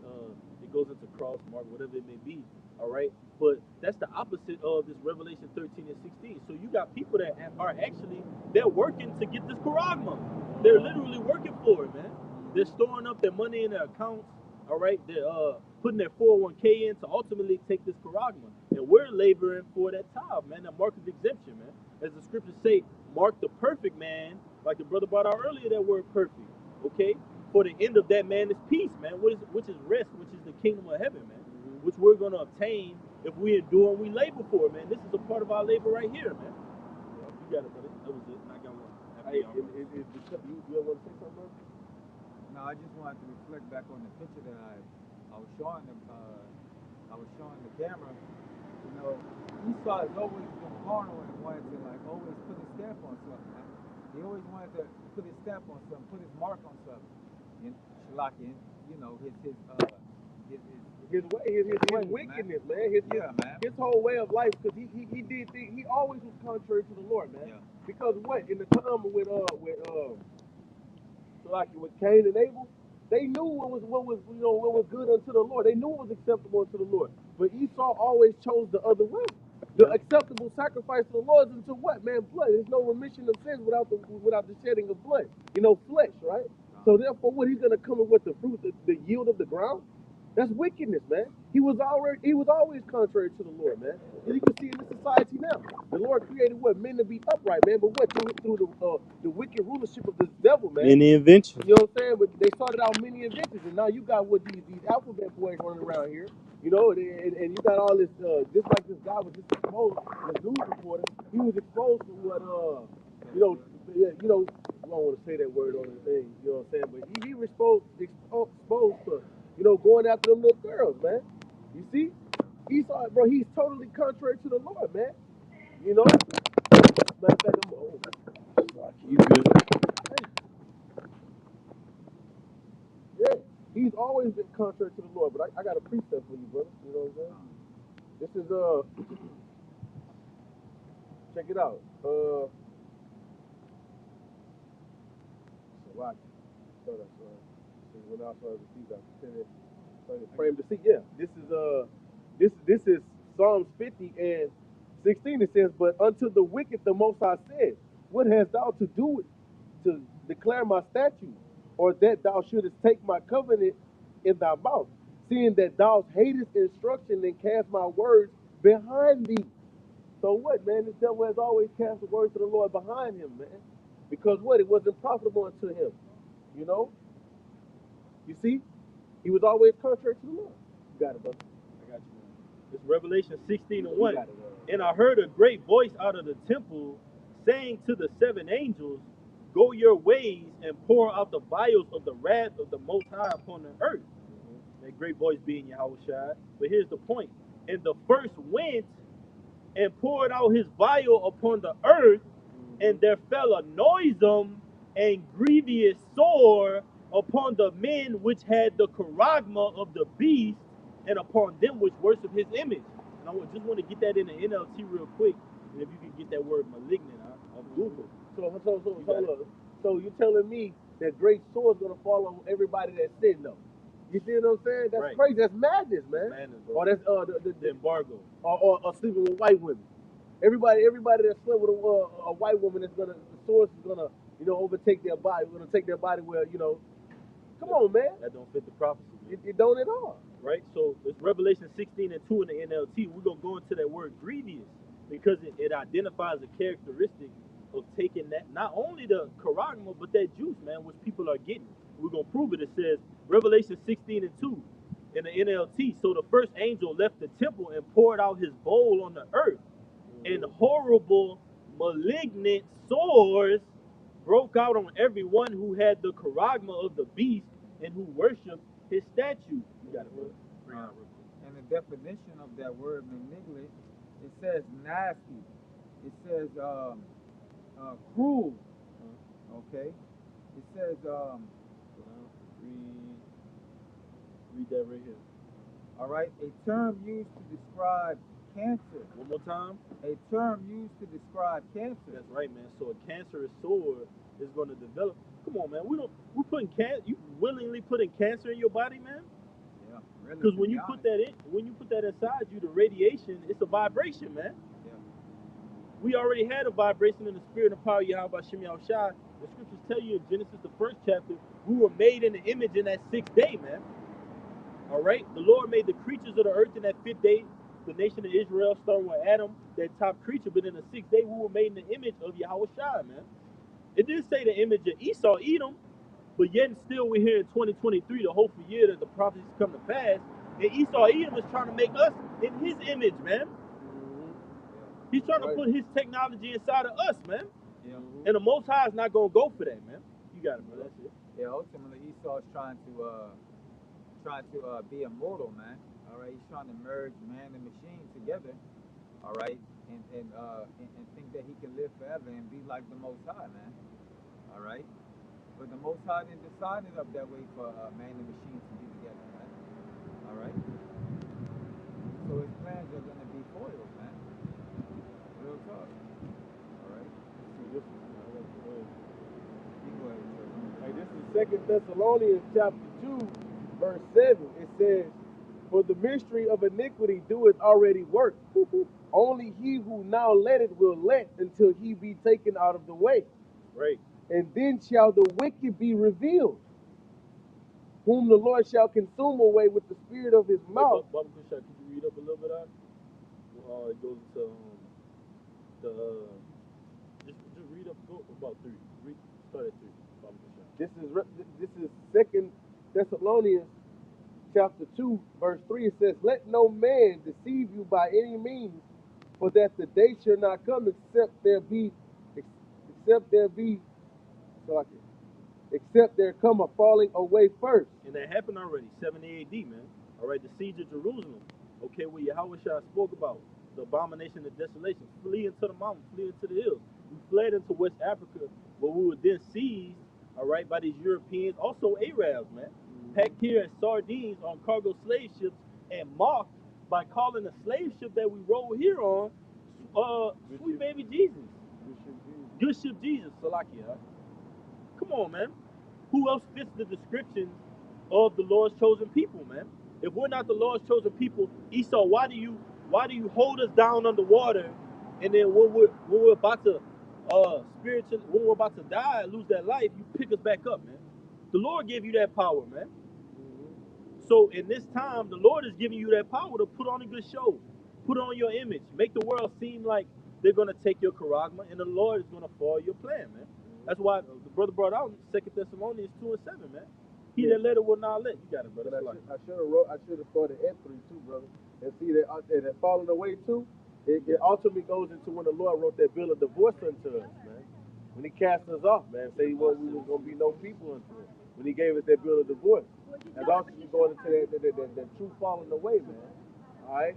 it goes into cross, mark, whatever it may be. All right, but that's the opposite of this Revelation 13 and 16. So you got people that are actually, they're working to get this charagma. They're literally working for it, man. They're storing up their money in their accounts. All right, they're putting their 401k in to ultimately take this charagma, and we're laboring for that tithe, man, that mark of exemption, man. As the scriptures say, mark the perfect man, like the brother brought out earlier, that word perfect, okay? For the end of that man is peace, man, which is rest, which is the kingdom of heaven, man, which we're going to obtain if we endure and we labor for it, man. This is a part of our labor right here, man. You got it, brother. That was it. I got one. You ever want to say something, bro? No, I just wanted to reflect back on the picture that I was showing them. I was showing the camera. You know, Esau has always been carnal and wanted to like always put his stamp on something. Right? He always wanted to put his stamp on something, put his mark on something. And Shalaki, you know, his wickedness, man. His whole way of life, because he did things. He always was contrary to the Lord, man. Yeah. Because what in the time with Cain and Abel, they knew what was good unto the Lord. They knew what was acceptable unto the Lord. But Esau always chose the other way. The acceptable sacrifice to the Lord is into what, man? Blood. There's no remission of sins without the shedding of blood. Flesh, right? So therefore, what he's gonna come in with the fruit, the yield of the ground? That's wickedness, man. He was always contrary to the Lord, man. And you can see in this society now, the Lord created what, men to be upright, man. But what, through the wicked rulership of this devil, man. Many inventions. You know what I'm saying? But they started out many inventions, and now you got what these alphabet boys running around here. And you got all this, just like this guy was just exposed, this news reporter, he was exposed for what, I don't want to say that word on the thing, you know what I'm saying? But he was exposed for, going after them little girls, man. You see? Esau, bro, he's totally contrary to the Lord, man. Matter of fact, I'm old. You good? Yeah, he's always been contrary to the Lord, but I got a precept for you, brother. You know what I'm saying? This is check it out. When I saw the seat, I frame the seat. Yeah, this is Psalms 50 and 16. It says, "But unto the wicked the Most High said, What hast thou to do to declare my statute, or that thou shouldest take my covenant in thy mouth, seeing that thou hatest instruction and cast my words behind thee." So what, man? This devil has always cast the words of the Lord behind him, man. Because what? It wasn't profitable unto him. You see? He was always contrary to the Lord. You got it, brother. I got you, man. It's Revelation 16 and 1. And I heard a great voice out of the temple saying to the seven angels, Go your ways and pour out the vials of the wrath of the Most High upon the earth. That great voice being Yahushua. But here's the point. And the first went and poured out his vial upon the earth, and there fell a noisome and grievous sore upon the men which had the charagma of the beast, and upon them which worship his image. And I just want to get that in the NLT real quick. And if you can get that word malignant off Google. So you're telling me that great sword is gonna fall on everybody that's sin, though? You see what I'm saying? That's crazy. That's madness, man. Madness, or that's the embargo. Or sleeping with white women. Everybody that slept with a white woman, the sword is gonna overtake their body. We're gonna take their body where Come on, man. That don't fit the prophecy. It don't at all. Right? So it's Revelation 16 and 2 in the NLT. We're going to go into that word grievous because it identifies a characteristic of taking that, not only the charagma, but that juice, man, which people are getting. We're going to prove it. It says Revelation 16 and 2 in the NLT. So the first angel left the temple and poured out his bowl on the earth, and horrible, malignant sores broke out on everyone who had the charagma of the beast and who worshipped his statue. You got it, brother. And the definition of that word malignant, it says nasty. It says cruel. Okay. It says read that right here. all right, a term used to describe cancer. One more time. A term used to describe cancer. That's right, man. So a cancerous sore is going to develop. Come on, man. We're putting you willingly putting cancer in your body, man. Yeah, really. Because when you put that inside you, the radiation, it's a vibration, man. Yeah. We already had a vibration in the spirit and power of Yahweh Shem Yahushua. The scriptures tell you in Genesis, the 1st chapter, we were made in the image in that 6th day, man. All right? The Lord made the creatures of the earth in that 5th day. The nation of Israel, starting with Adam, that top creature, but in the 6th day, we were made in the image of Yahushua, man. It did say the image of Esau, Edom, but yet and still we're here in 2023, the hopeful year that the prophecies come to pass, and Esau, Edom is trying to make us in his image, man. He's trying to put his technology inside of us, man. Yeah. And the Most High is not going to go for that, man. You got it, bro. That's it. Yeah, ultimately Esau is trying to be immortal, man. All right, he's trying to merge man and machine together. All right, and think that he can live forever and be like the Most High, man. All right, but the Most High didn't decide it up that way for man and machine to be together, man. All right, so his plans are gonna be foiled, man. Real talk. All right. Hey, this is 2 Thessalonians chapter 2, verse 7. It says, "For the mystery of iniquity doeth already work. Only he who now letteth will let until he be taken out of the way. Right. And then shall the wicked be revealed, whom the Lord shall consume away with the spirit of his mouth." Baba Kushak, could you read up a little bit on it? It goes into just read up, go about 3. Start at 3. Baba Kushak. This is 2 Thessalonians chapter 2, verse 3. It says, "Let no man deceive you by any means, for that the day shall not come except there come a falling away first." And that happened already, 70 AD, man. All right, the siege of Jerusalem. Okay, where Yahweh spoke about the abomination of desolation. Flee into the mountains, flee into the hills. We fled into West Africa, where we were then seized, all right, by these Europeans, also Arabs, man. Packed here as sardines on cargo slave ships and mocked by calling the slave ship that we roll here on, Sweet Baby Jesus. Good ship Jesus, Salakia. Come on, man. Who else fits the description of the Lord's chosen people, man? If we're not the Lord's chosen people, Esau, why do you hold us down underwater, and then when we're about to when we're about to die, lose that life, you pick us back up, man? The Lord gave you that power, man. So in this time, the Lord is giving you that power to put on a good show, put on your image, make the world seem like they're gonna take your charagma, and the Lord is gonna follow your plan, man. That's why the brother brought out 2 Thessalonians 2 and 7, man. He that let it will not let. You got it, brother. I should have started at 3 too, brother. And see that falling away too. It ultimately goes into when the Lord wrote that bill of divorce unto us, man. When he cast us off, man, say we was gonna be no people unto him. When he gave us that bill of divorce, that's ultimately going into that true falling away, man. All right,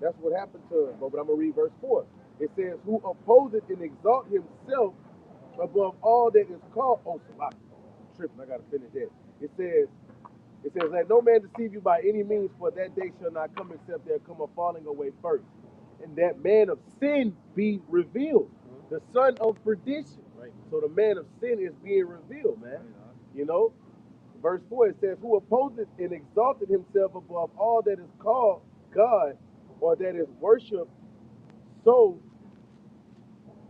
that's what happened to us. But I'm gonna read verse 4. It says, "Who opposeth and exalt himself above all that is called." Oh, I'm tripping. I gotta finish that. It says, "Let no man deceive you by any means, for that day shall not come except there come a falling away first, and that man of sin be revealed, the son of perdition." Right. So the man of sin is being revealed, man. You know, verse 4, it says, "Who opposeth and exalted himself above all that is called God, or that is worshipped, so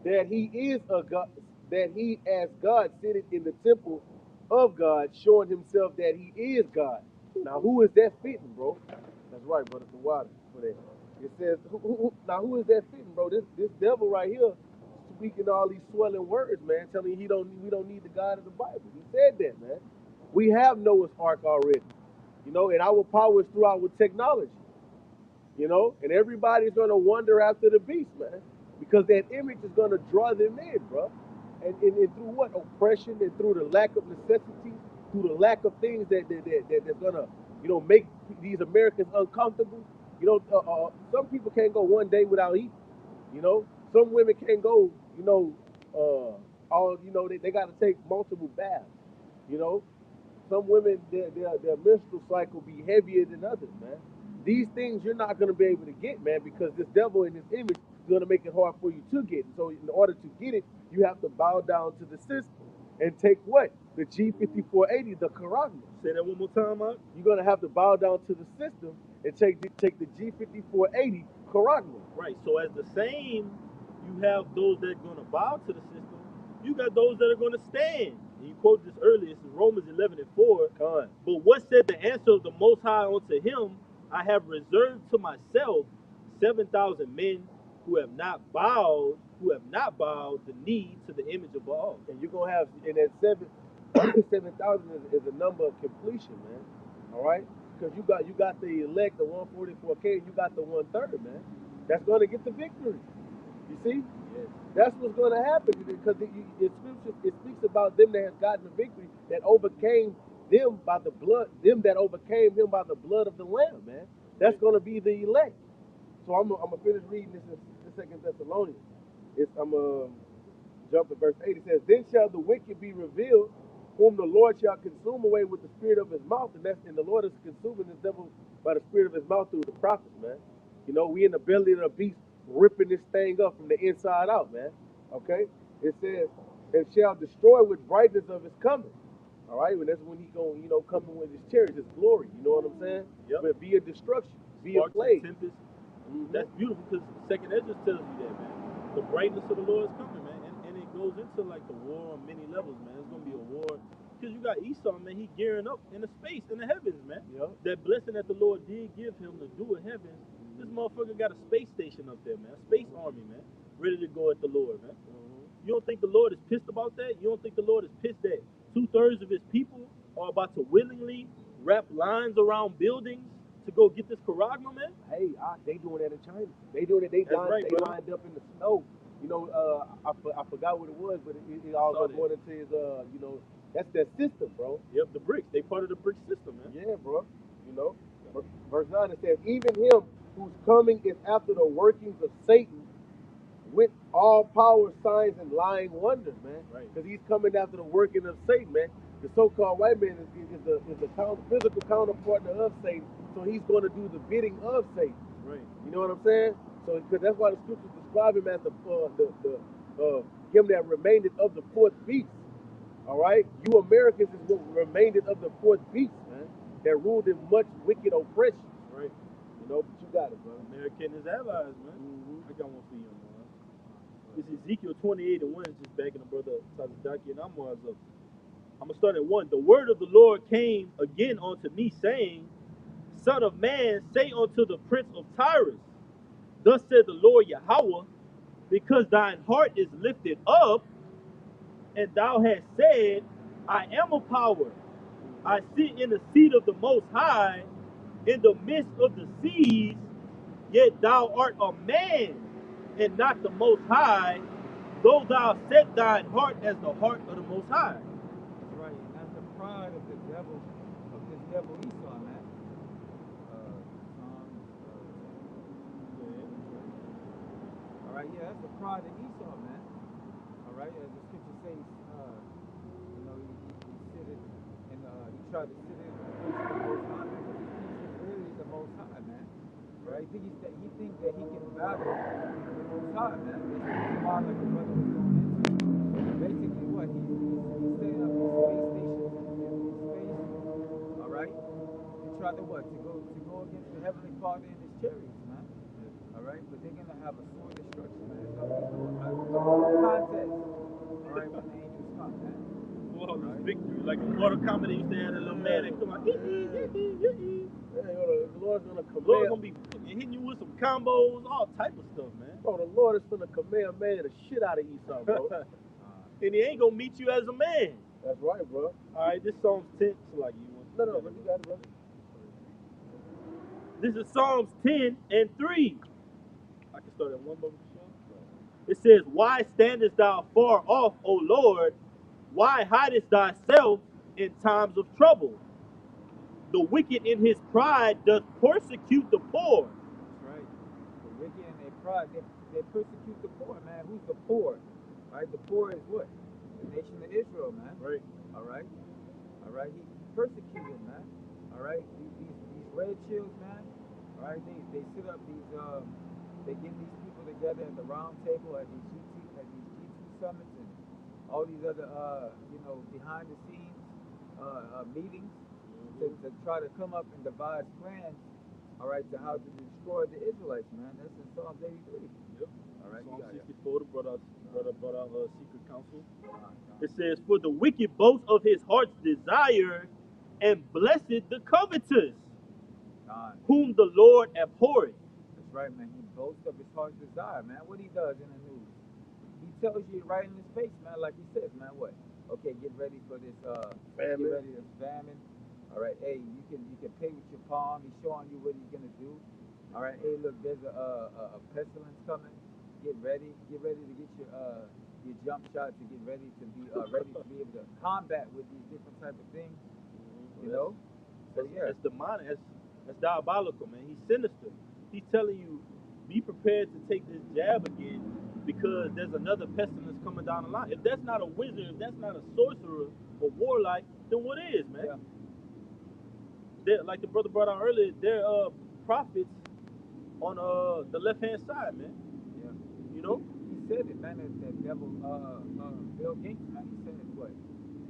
that he is a God, that he as God sitteth in the temple of God, showing himself that he is God." Now, who is that fitting, bro? That's right, brother. The water for that. It says, who is that fitting, bro? This devil right here speaking all these swelling words, man, telling you we don't need the God of the Bible. He said that, man. We have Noah's Ark already, you know, and our power is through our technology, you know, and everybody's gonna wander after the beast, man, because that image is gonna draw them in, bro. And through what? Oppression, and through the lack of necessity, through the lack of things that's gonna, you know, make these Americans uncomfortable. You know, some people can't go one day without eating. You know, some women can't go. You know, all you know they got to take multiple baths. You know, some women their menstrual cycle be heavier than others, man. These things you're not gonna be able to get, man, because this devil in this image is gonna make it hard for you to get. And so in order to get it, you have to bow down to the system and take what? The G5480, the Karagma. Say that one more time, Mark. You're gonna have to bow down to the system and take the G5480 Karagma. Right. So as the same, you have those that are gonna bow to the system. You got those that are gonna stand. And you quoted this earlier. This is Romans 11:4. Con. But what said the answer of the Most High unto him? I have reserved to myself 7,000 men who have not bowed the knee to the image of Baal. And you're gonna have in that 7,000 is a number of completion, man. All right, because you got the elect, the 144K, and you got the 1/3, man. That's gonna get the victory. You see, Yes. that's what's gonna happen because it speaks about them that has gotten the victory that overcame them by the blood, them that overcame him by the blood of the Lamb, man. That's gonna be the elect. So I'm gonna finish reading this in the Second Thessalonians. I'm jump to verse 8. It says, "Then shall the wicked be revealed, whom the Lord shall consume away with the spirit of his mouth." And the Lord is consuming this devil by the spirit of his mouth through the prophets, man. You know, we in the belly of the beast, ripping this thing up from the inside out, man. Okay? It says, "And shall destroy with brightness of his coming." All right, and that's when he gonna, coming with his chariot, his glory. You know what I'm saying? Yep. But be a destruction, be Sparks a plague. and tempest. That's beautiful because Second Ezra tells you that, man. The brightness of the Lord is coming, man, and it goes into like the war on many levels, man. It's gonna be a war because you got Esau, man. He gearing up in the space, in the heavens, man. Yep. That blessing that the Lord did give him to do in heaven, this motherfucker got a space station up there, man. A space army, man, ready to go at the Lord, man. You don't think the Lord is pissed about that? You don't think the Lord is pissed that 2/3 of his people are about to willingly wrap lines around buildings to go get this Karagma, man? Hey, they doing that in China. They doing it. They lined up in the snow. You know, I forgot what it was, but it all goes going into his, that's their system, bro. Yep, the bricks. They part of the brick system, man. Yeah, bro. You know, verse 9 it says, "Even him whose coming is after the workings of Satan, with all power, signs, and lying wonders, man." Right. Because he's coming after the working of Satan, man. The so-called white man is the physical counterpart of Satan, so he's going to do the bidding of Satan. Right. You know what I'm saying? So because that's why the scriptures describe him as him that remained of the fourth beast. All right, you Americans is what remained of the fourth beast, man, that ruled in much wicked oppression. Right. You know, but you got it, bro. America and his allies, man. I got one for you, man. It's Ezekiel 28:1, just backing the brother Tazadaki and Amwaz up. I'm going to start at 1. The word of the Lord came again unto me, saying, Son of man, say unto the prince of Tyrus, Thus said the Lord Yahweh, because thine heart is lifted up, and thou hast said, I am a power. I sit in the seat of the Most High, in the midst of the seas, yet thou art a man, and not the Most High, though thou set thine heart as the heart of the Most High. That's right, and that's the pride of the devil, of this devil Esau, man. All right, yeah, that's the pride of Esau, man. All right, as the scripture says, he sitteth and he tried to sit in the Most High, man, but he thinks he's really the Most High, man. Right? He thinks that he can battle the Most High, man. That's the why, like the brother was going into. Basically, what he's setting up these space stations in space. All right, to try to what? To go against the Heavenly Father and his chariots, man. All right, but they're gonna have a sword destruction, man. It's gonna be no contest. All right, when the angels come, man. Well, this victory, like in Mortal Kombat, they used to have a little man that come out. Yeah, the Lord's gonna command. The Lord's gonna be hitting you with some combos, all type of stuff, man. Bro, the Lord is gonna command man the shit out of Esau, bro. And he ain't gonna meet you as a man. That's right, bro. All right, this Psalms 10. So like you want? No, but you got it, brother. This is Psalms 10:3. I can start at 1, brother. It says, Why standest thou far off, O Lord? Why hidest thyself in times of trouble? The wicked in his pride doth persecute the poor, Right. They persecute the poor, man. Who's the poor? Right. The poor is what? The nation of Israel, man. Right. All right. All right. He persecuted, man. All right. These red chills, man. All right. They sit up these they get these people together at the round table at these G2 summits and all these other behind the scenes meetings to try to come up and devise plans, all right, to how to destroy the Israelites, man. That's in Psalms 83. Yep. All right. Psalm 64, the brought out secret counsel. It says, "For the wicked boast of his heart's desire, and blessed the covetous, whom the Lord abhorreth." That's right, man. He boasts of his heart's desire, man. What he does in the news, he tells you right in his face, man. Like he says, man, what? Okay, get ready for this. Get ready for this famine. All right, hey, you can pay with your palm. He's showing you what he's gonna do. All right, hey, look, there's a pestilence coming. Get ready to get your jump shot to get ready to be ready to be able to combat with these different type of things. You know, so yeah, That's demonic. That's diabolical, man. He's sinister. He's telling you, be prepared to take this jab again because there's another pestilence coming down the line. If that's not a wizard, if that's not a sorcerer or warlock, then what is, man? yeah. Like the brother brought out earlier, they're prophets on the left hand side, man. Yeah. You know? He said it, man. That devil, Bill Gates, man. He said it. What?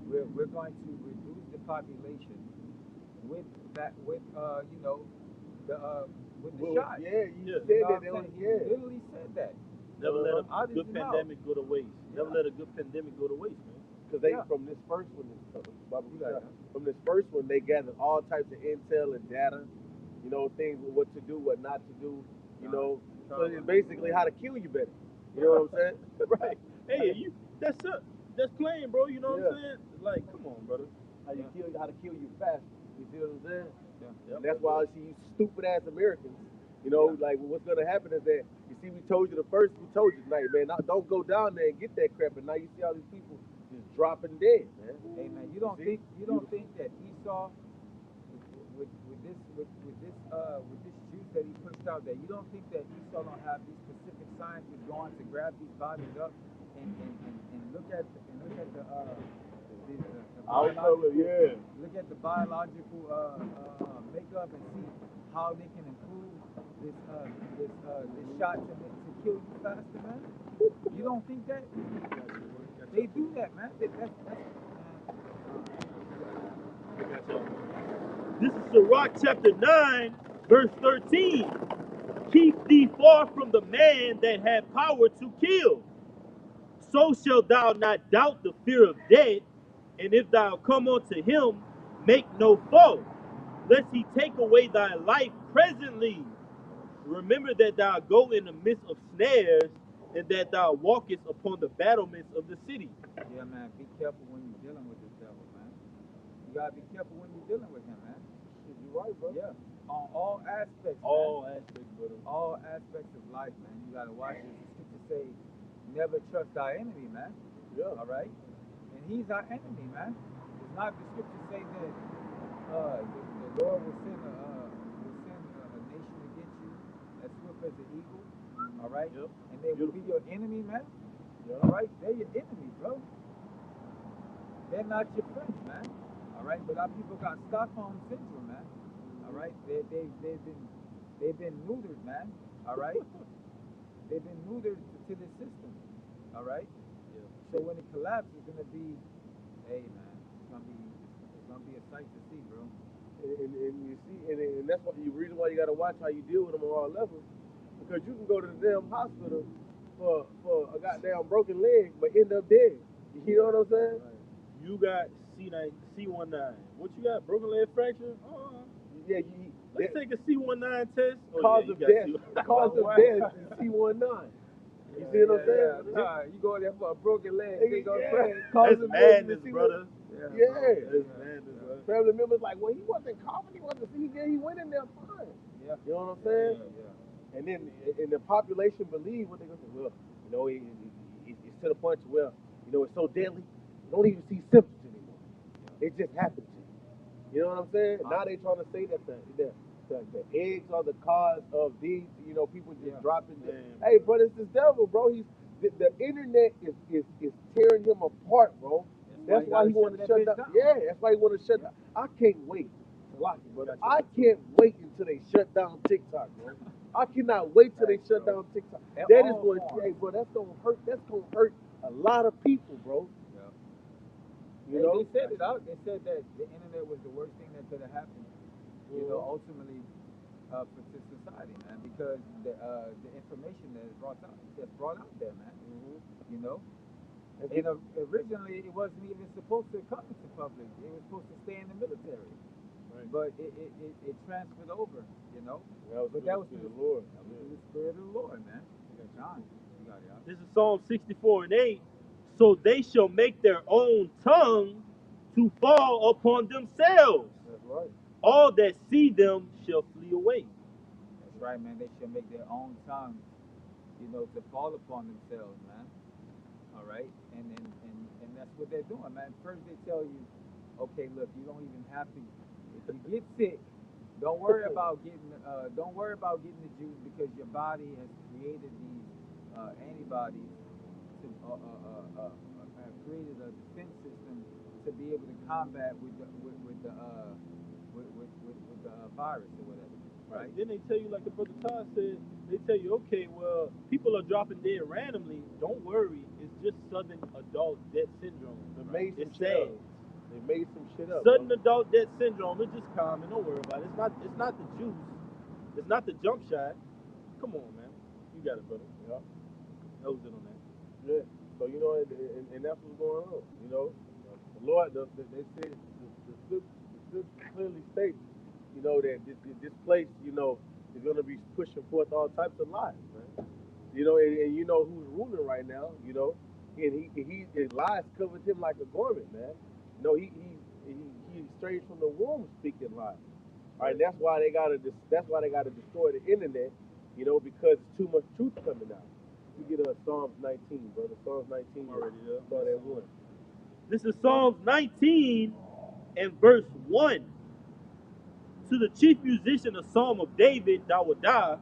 We're going to reduce the population with that, with the shot. Yeah, you said You know that. what I'm saying? He Yeah. literally said that. Never let a How does good he know? pandemic go to waste. Never Yeah. let a good pandemic go to waste, man. Because they Yeah. from this first one, Yeah. from this first one, they gathered all types of intel and data. You know, things with what to do, what not to do. You know, so it's basically how to kill you better. You know what I'm saying? Right. Hey, that's it. That's plain, bro. You know what I'm saying? Like, come on, brother. How to kill you fast. You see what I'm saying? Yeah. And that's why I see you stupid ass Americans. You know, like what's gonna happen is that you see we told you tonight, man. Now, don't go down there and get that crap. And now you see all these people just dropping dead, man. Hey, man, you don't think that Esau with this juice that he pushed out there, you don't think that Esau don't have these specific scientists going to grab these bodies up and look at the biological, look at the biological makeup and see how they can improve this shot to kill you faster, man? You don't think that? They do that, man. This is Sirach chapter 9, verse 13. Keep thee far from the man that hath power to kill. So shalt thou not doubt the fear of death, and if thou come unto him, make no foe, lest he take away thy life presently. Remember that thou go in the midst of snares, and that thou walkest upon the battlements of the city. Yeah, man. Be careful when you're dealing with this devil, man. You gotta be careful when you're dealing with him, man. You're right, bro. Yeah. On all aspects, All aspects, brother. all aspects of life, man. You gotta watch this. The scripture say, never trust thy enemy, man. Yeah. All right? And he's our enemy, man. It's not the scripture say that the Lord will send a nation against you as swift as an eagle. All right? Yep. And they will be your enemy, man. Yeah. All right? They're your enemies, bro. They're not your friends, man. All right? But our people got Stockholm syndrome, man. All right? They've been neutered, man. All right? They've been neutered to the system. All right? Yeah. So when it collapses, it's gonna be, hey, man, it's gonna be a sight to see, bro. And you see, and that's why the reason why you gotta watch how you deal with them on all levels, because you can go to the damn hospital for a goddamn broken leg, but end up dead. You know what I'm saying? Right. You got C19. What you got? Broken leg fracture? Yeah, Let's take a C19 test. Cause of death. Cause of death is C19. You see what I'm saying? Nah, you go there for a broken leg, they gonna Yeah. pray. That's madness, brother. Yeah. That's madness, bro. Family members like, well, he wasn't coughing, he wasn't. He went in there fine. Yeah. You know what I'm saying? Yeah. And then, and the population believe what they're gonna say. Well, you know, it's to the point to where, you know, it's so deadly, you don't even see symptoms anymore. It just happened to you. You know what I'm saying? Now they trying to say that the eggs are the cause of these, people just Yeah. dropping. Man, Hey, bro, it's this devil, bro. The internet is tearing him apart, bro. That's why he want to shut down. Yeah, that's why he want to shut down. I can't wait. Brother. I can't wait until they shut down TikTok, bro. I cannot wait till they shut down TikTok. That is going to, hey, bro, that's gonna hurt. That's gonna hurt a lot of people, bro. Yeah. They said it out. They said that the internet was the worst thing that could have happened. Ultimately, for to society, man, because the information that's brought out there, man. You know, and originally it wasn't even supposed to come into public. It was supposed to stay in the military. right. But it transferred over, you know. That was through the Lord. That was the Spirit of the Lord, man. John, you got it. This is Psalm 64:8. So they shall make their own tongue to fall upon themselves. That's right. All that see them shall flee away. That's right, man. They shall make their own tongue, to fall upon themselves, man. All right, and that's what they're doing, man. First they tell you, okay, look, you don't even have to. If you get sick, don't worry about getting the juice because your body has created these antibodies to have created a defense system to be able to combat with the virus or whatever. Right. Then they tell you, like the brother Todd said, they tell you, okay, well, people are dropping dead randomly. Don't worry, it's just sudden adult death syndrome. It's sad. They made some shit up. Sudden adult death syndrome. It's just common. Don't worry about it. It's not the juice. It's not the jump shot. Come on, man. You got it, brother. Yeah. That was it on that. Yeah. So and that's what's going on. The Lord, they said the scripture clearly states, that this place, is going to be pushing forth all types of lies, man. And you know who's ruling right now, and his lies covered him like a garment, man. He strayed from the womb speaking lies. All right, that's why they gotta destroy the internet, because it's too much truth coming out. You get Psalms 19, brother. Psalms 19 already there. Start at 1. This is Psalms 19 and verse 1. To the chief musician, a psalm of David, Dawadah,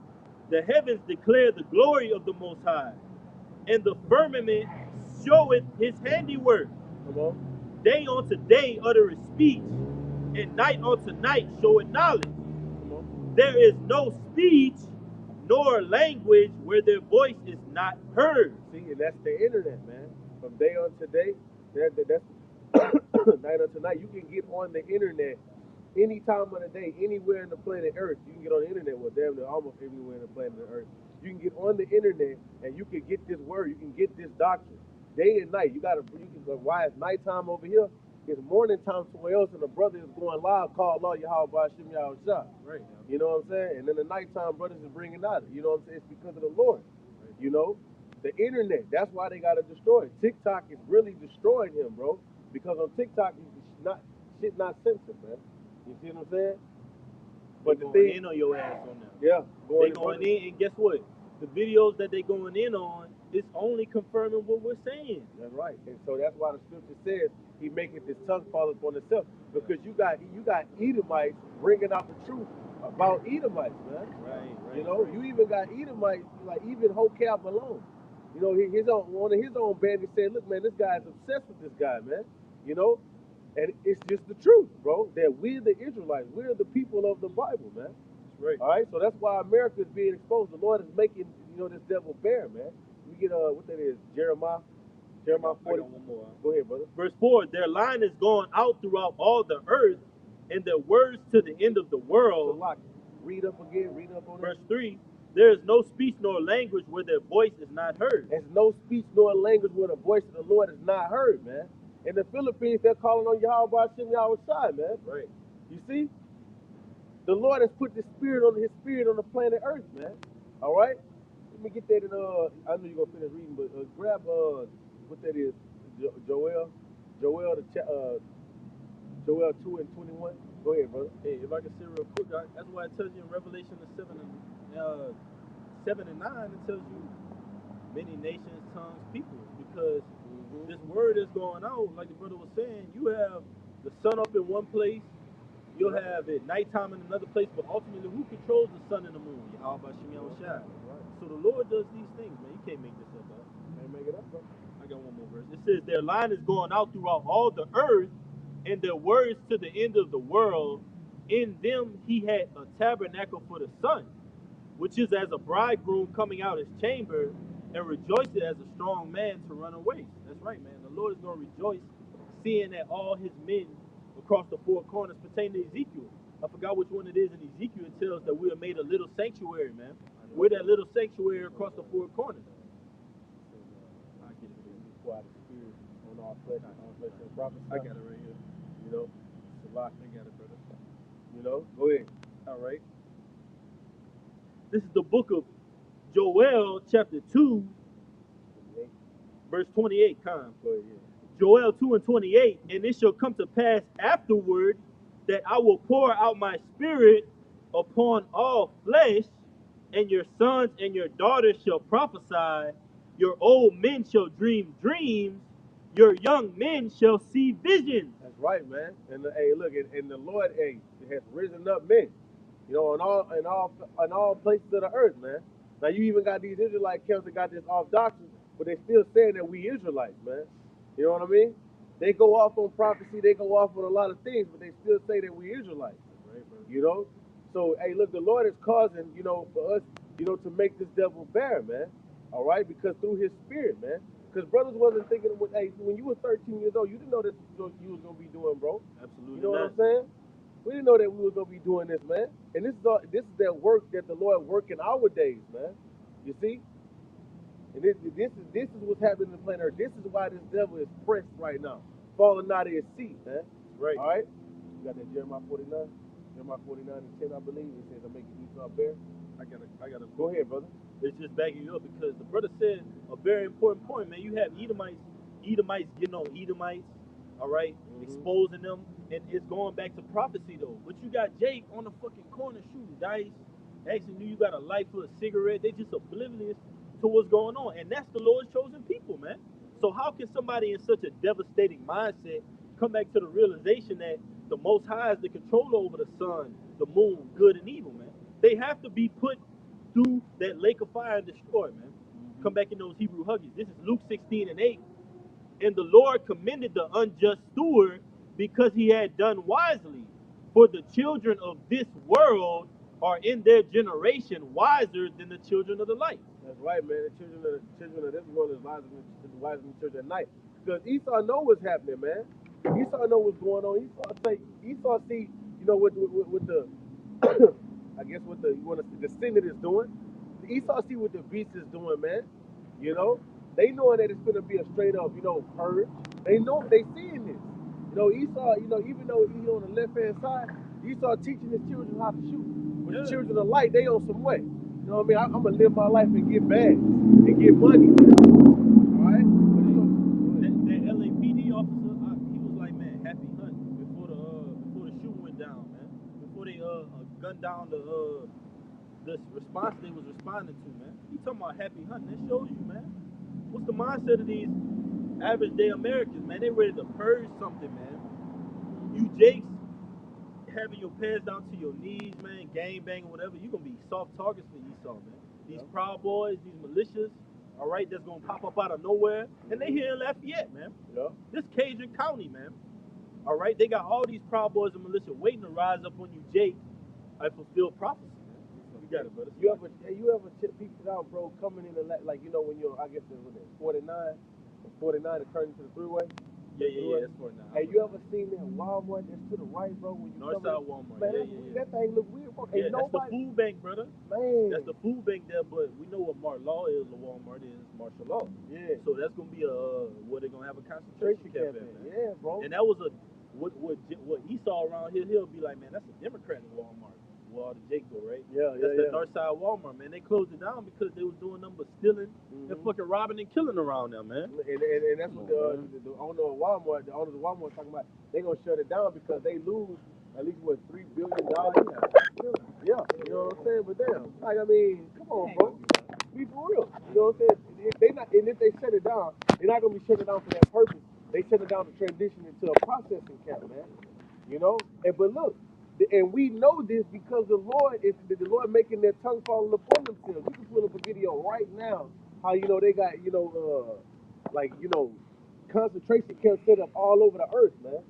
the heavens declare the glory of the Most High, and the firmament showeth his handiwork. Come on. Day unto day uttereth speech, and night unto night showeth knowledge. Come on. There is no speech nor language where their voice is not heard. See, and that's the internet, man. From day unto day, that's night unto night. You can get on the internet any time of the day, anywhere in the planet Earth. You can get on the internet, well, damn near almost everywhere in the planet Earth. You can get on the internet and you can get this word, you can get this doctrine. Day and night. You can go, why it's nighttime over here? It's morning time somewhere else, and the brother is going live, call Allah Yahweh Shim Yahweh. Right. You know what I'm saying? And then the nighttime brothers is bringing out, you know what I'm saying? It's because of the Lord. Right. The internet, that's why they got to destroy it. TikTok is really destroying him, bro. Because on TikTok, shit not censored, man. You see what I'm saying? But the thing in on your ass on them. Yeah. They going in, and guess what? The videos that they going in on is only confirming what we're saying. That's right. And so that's why the scripture says he maketh his tongue fall upon himself. Because you got Edomites bringing out the truth about Edomites, man. Right. You even got Edomites, like even Hokab alone. One of his own bandits said, look, man, this guy's obsessed with this guy, man. And it's just the truth, bro, that we're the Israelites. We're the people of the Bible, man. That's right. All right, so that's why America is being exposed. The Lord is making, this devil bare, man. We get, what that is, Jeremiah 40. One more. Go ahead, brother. Verse 4, their line is going out throughout all the earth, and their words to the end of the world. So, read up on Verse 3, there is no speech nor language where their voice is not heard. There's no speech nor language where the voice of the Lord is not heard, man. In the Philippines, they're calling on Yahweh Shem Yahweh, man. Right. You see? The Lord has put his spirit on the planet Earth, man. All right? Let me get that in, I know you're going to finish reading, but grab, what that is, Joel 2 and 21. Go ahead, brother. Hey, if I can say real quick, that's why it tells you in Revelation 7 and 9, it tells you many nations, tongues, peoples, because this word is going out, like the brother was saying. You have the sun up in one place, You'll have it nighttime in another place, but ultimately, who controls the sun and the moon? Yahweh Shem Shai. So the Lord does these things, man. You can't make this up, bro. Can't make it up, bro. I got one more verse. It says, their line is going out throughout all the earth, and their words to the end of the world. In them he had a tabernacle for the sun, which is as a bridegroom coming out his chamber, and rejoiceth as a strong man to run away. That's right, man. The Lord is going to rejoice seeing that all his men across the four corners pertain to Ezekiel. I forgot which one it is in Ezekiel. It tells that we are made a little sanctuary, man. We're that little sanctuary across the four corners. I get it, man. Pour out the spirit on all flesh and prophets. I got it right here. You know, I got it, brother. you know, go ahead. All right. This is the book of Joel, chapter 2, verse 28. Go ahead, yeah. Joel 2 and 28. And it shall come to pass afterward that I will pour out my spirit upon all flesh, and your sons and your daughters shall prophesy, your old men shall dream dreams, your young men shall see visions. That's right, man. And hey, look, and the Lord, hey, has risen up men, you know, in all places of the earth, man. Now you even got these Israelite camps that got this off doctrine, but they still saying that we Israelites, man. You know what I mean? They go off on prophecy, they go off on a lot of things, but they still say that we Israelites. Right, bro. You know? So hey, look, the Lord is causing, you know, for us, you know, to make this devil bear, man. All right, because through his spirit, man. Because brothers wasn't thinking, hey, when you were 13 years old, you didn't know this was what you was gonna be doing, bro. Absolutely. You know what I'm saying? We didn't know that we was gonna be doing this, man. And this is that work that the Lord work in our days, man. You see? And this is what's happening in planet Earth. This is why this devil is pressed right now, falling out of his seat, man. Right. All right. You got that Jeremiah 49, Jeremiah 49 and 10, I believe. It says, "I'm making Esau bear." I gotta Go ahead, brother. It's just backing you up because the brother said a very important point, man. You have Edomites getting on Edomites, all right, exposing them, and it's going back to prophecy though. But you got Jake on the fucking corner shooting dice, asking you got a light for a cigarette. They just oblivious to what's going on, and that's the Lord's chosen people, man. So how can somebody in such a devastating mindset come back to the realization that the Most High is the controller over the sun, the moon, good and evil, man? They have to be put through that lake of fire and destroyed, man. Come back in those Hebrew huggies. This is Luke 16 and 8. And the Lord commended the unjust steward because he had done wisely. For the children of this world are in their generation wiser than the children of the light. That's right, man. The children of this world is wiser than the children at night. Because Esau know what's happening, man. Esau know what's going on. Esau see, you know, what the I guess what the descendant is doing. Esau see what the beast is doing, man. You know, they knowing that it's gonna be a straight up, you know, purge. They know they seeing this. You know, Esau, you know, even though he's on the left hand side, Esau teaching his children how to shoot. But the children of light, they on some way. You know what I mean? I'm gonna live my life and get bags and get money. All right. That LAPD officer, he was like, man, happy hunt before the shooting went down, man. Before they gunned down the response they was responding to, man. He talking about happy hunting. That shows you, man. What's the mindset of these average day Americans, man? They ready to purge something, man. You Jakes having your pants down to your knees, man, gang banging, whatever, you gonna be soft targets for Esau, man. These Proud Boys, these militias, all right, that's gonna pop up out of nowhere, and they here in Lafayette, man. Yeah. This Cajun County, man. All right, they got all these Proud Boys and militia waiting to rise up on you, Jake, and fulfill prophecy. You got it, brother. You ever peep it out, bro? Coming in like you know when you're, I guess it was 49 to turn into the freeway. Yeah, that's 49. Hey, you ever seen that Walmart that's to the right, bro? When you Northside Walmart. Man, Yeah. that thing look weird, bro. Yeah, that's the food bank, brother. Man, that's the food bank there, but we know what martial law is. The Walmart is martial law. Yeah. So that's gonna be where they're gonna have a concentration camp at, man. Yeah, bro. And that was what Esau around here, he'll be like, man, that's a Democratic Walmart. Where all the Jake go, right? That's the Northside Walmart, man. They closed it down because they was doing nothing but stealing and fucking robbing and killing around there, man. And that's what the owner of Walmart, the owners of Walmart talking about. They gonna shut it down because they lose at least what $3 billion. Yeah, you know what I'm saying? But damn, like I mean, come on, bro. Be for real. You know what I'm saying? They not, and if they shut it down, they're not gonna be shutting it down for that purpose. They shut it down to transition into a processing camp, man. You know? And but look, And we know this because the Lord making their tongue fall upon themselves. You can pull up a video right now how they got like concentration camps set up all over the earth, man.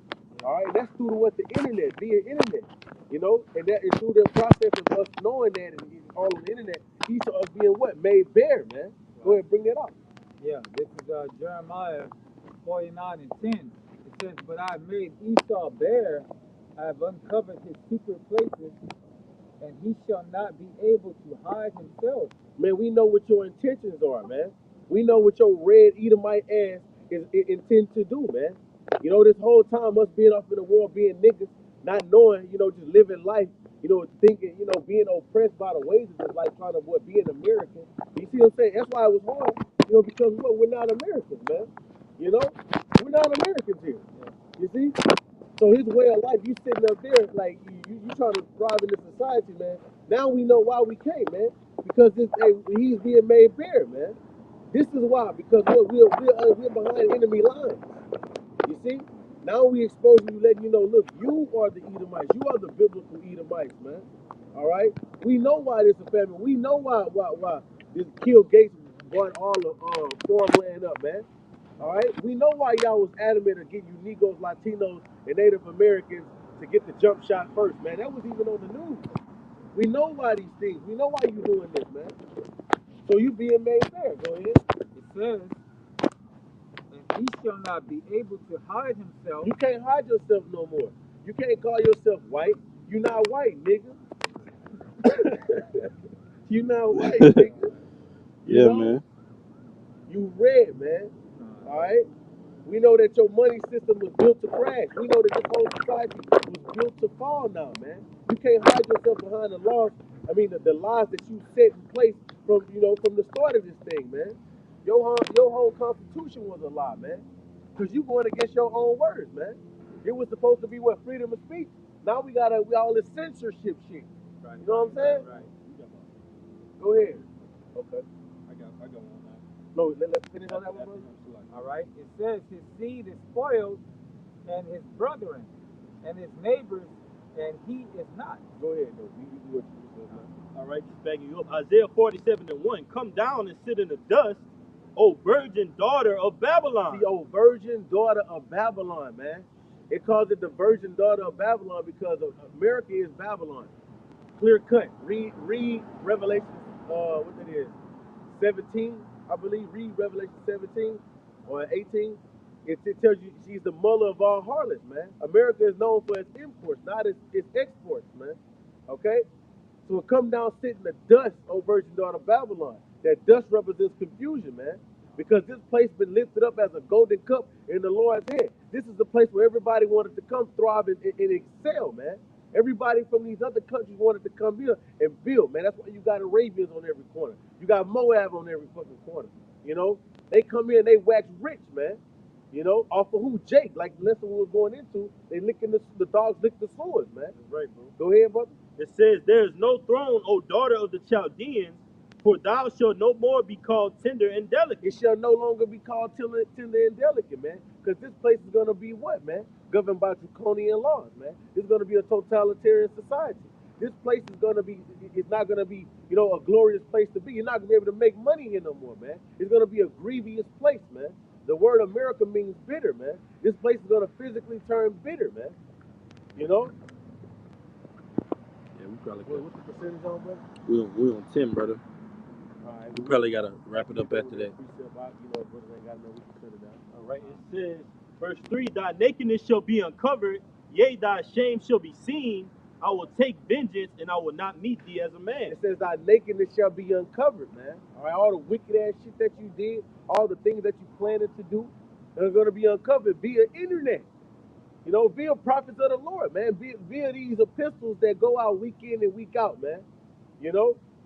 All right, that's through what the internet, via internet, and that is through the process of us knowing that and it's all on the internet. Esau us being what made bare, man. Go ahead, bring that up. Yeah, this is Jeremiah 49 and 10. It says, "But I made Esau bare, I have uncovered his secret places, and he shall not be able to hide himself." Man, we know what your intentions are, man. We know what your red Edomite ass is intend to do, man. This whole time us being off in the world being niggas, not knowing, just living life, thinking, being oppressed by the ways of this life, trying to be an American. You see what I'm saying? That's why it was hard, because we're not Americans, man. We're not Americans here. You see? So his way of life, you sitting up there like you trying to thrive in this society, man. Now we know why we came, man. Because he's being made bare, man. This is why, because we're behind enemy lines. You see? Now we exposing you, letting you know, look, you are the Edomites. You are the biblical Edomites, man. All right? We know why this is a famine. We know why this Kill Gates brought all the farmland up, man. All right? We know why y'all was adamant to get you Negros, Latinos, and Native Americans to get the jump shot first, man. That was even on the news. We know why these things. We know why you doing this, man. So you being made fair. Go ahead. It says, "And he shall not be able to hide himself." You can't hide yourself no more. You can't call yourself white. You not white, nigga. You not white, nigga. Yeah, man. You red, man. All right? We know that your money system was built to crash. We know that this whole society was built to fall now, man. You can't hide yourself behind the laws. I mean, the lies that you set in place from the start of this thing, man. Your whole constitution was a lie, man. Because you going against your own words, man. It was supposed to be what freedom of speech. Now we all this censorship shit. Right. You know what I'm saying? Right. Go ahead. Okay. I got one now. No, let's finish on that one, brother. All right. It says, "His seed is spoiled, and his brethren, and his neighbors, and he is not." Go ahead, though. You do what you said, man. All right, just backing you up. Isaiah 47 and 1. "Come down and sit in the dust, O virgin daughter of Babylon." See, virgin daughter of Babylon, man. It calls it the virgin daughter of Babylon because America is Babylon. Clear cut. Read Revelation, what that is, 17, I believe. Read Revelation 17 or 18. It tells you she's the mother of all harlots, man. America is known for its imports, not its exports, man. Okay? So it come down, sit in the dust, O virgin daughter of Babylon. That dust represents confusion, man. Because this place been lifted up as a golden cup in the Lord's hand. This is the place where everybody wanted to come thrive and excel, man. Everybody from these other countries wanted to come here and build, man. That's why you got Arabians on every corner. You got Moab on every fucking corner. They come here and they wax rich, man. Off of who? Jake, like the lesson we was going into. They licking the dogs lick the swords, man. That's right, bro. Go ahead, brother. It says, "There is no throne, O daughter of the Chaldeans, for thou shalt no more be called tender and delicate." It shall no longer be called tender and delicate, man. Because this place is going to be what, man? Governed by draconian laws, man. It's going to be a totalitarian society. This place is going to be, it's not going to be, a glorious place to be. You're not going to be able to make money here no more, man. It's going to be a grievous place, man. The word America means bitter, man. This place is going to physically turn bitter, man. Yeah, we probably What's the percentage on, brother? we on 10, brother. All right. We probably gotta wrap it up after that. All right. It says, verse 3, "Thy nakedness shall be uncovered, yea, thy shame shall be seen. I will take vengeance, and I will not meet thee as a man." It says thy nakedness shall be uncovered, man. All right, all the wicked ass shit that you did, all the things that you planned to do, are going to be uncovered via internet. Via prophets of the Lord, man. Via these epistles that go out week in and week out, man.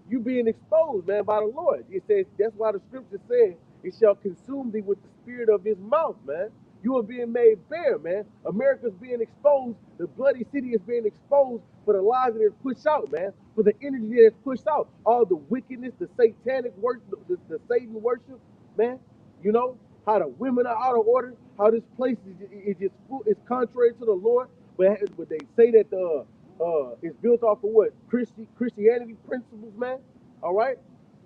You being exposed, man, by the Lord. It says that's why the scripture says it shall consume thee with the spirit of his mouth, man. You are being made bare, man. America's being exposed. The bloody city is being exposed for the lies that is pushed out, man. For the energy that is pushed out. All the wickedness, the satanic worship, the Satan worship, man. How the women are out of order. How this place is just it's contrary to the Lord. But they say that It's built off of what? Christianity principles, man. All right?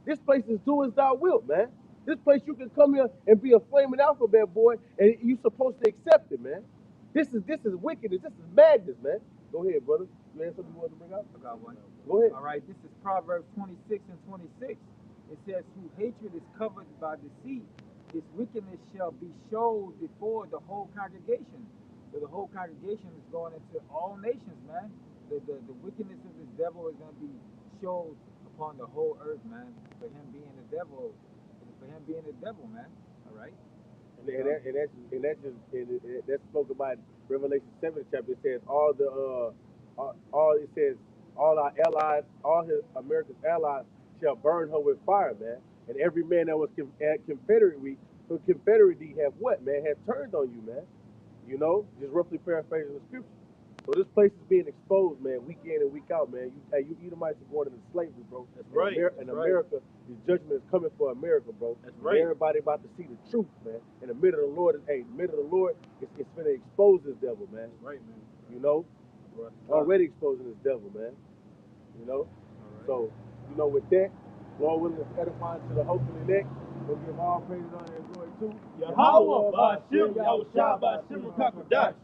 This place is do as thou wilt, man. This place you can come here and be a flaming alphabet boy, and you supposed to accept it, man. This is wickedness. This is madness, man. Go ahead, brother. You had something you want to bring up? I got one. Go ahead. All right, this is Proverbs 26 and 26. It says, whose hatred is covered by deceit, his wickedness shall be showed before the whole congregation. So the whole congregation is going into all nations, man. The wickedness of this devil is going to be showed upon the whole earth, man. For him being the devil, man. All right. That's spoken about Revelation 7 chapter. It says all our allies, all his America's allies shall burn her with fire, man. And every man that was at Confederacy have what, man? Have turned on you, man. You know, just roughly paraphrasing the scripture. So this place is being exposed, man, week in and week out, man. You Edomites are going into slavery, bro. That's right. In America, the judgment is coming for America, bro. That's right. And everybody about to see the truth, man. And the minute of the Lord it's going to expose this devil, man. That's right, man. You know, Right. already exposing this devil, man. You know, so with that, Lord willing, is edifying to the hope of the next. We'll give all praise, honor, and glory to Yahweh, Ba'ashem, Yahushua, Ba'ashem, Kakadash.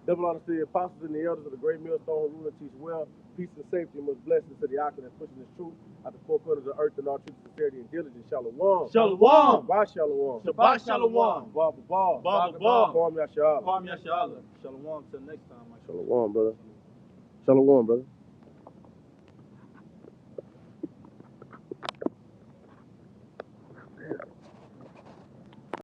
Double honor to the apostles and the elders of the great millstone who rule and teach well. Peace and safety and much blessings to the Akim that's pushing this truth at the four corners of the earth in all truth, sincerity, and diligence. Shalom. Shalom. Why shalom? Shabbat Shalom. Baba Ball. Baba Ball. Kwam Yasha'Allah. Kwam Yasha'Allah. Shalom. Till next time. Shalom, brother. Shalom, brother.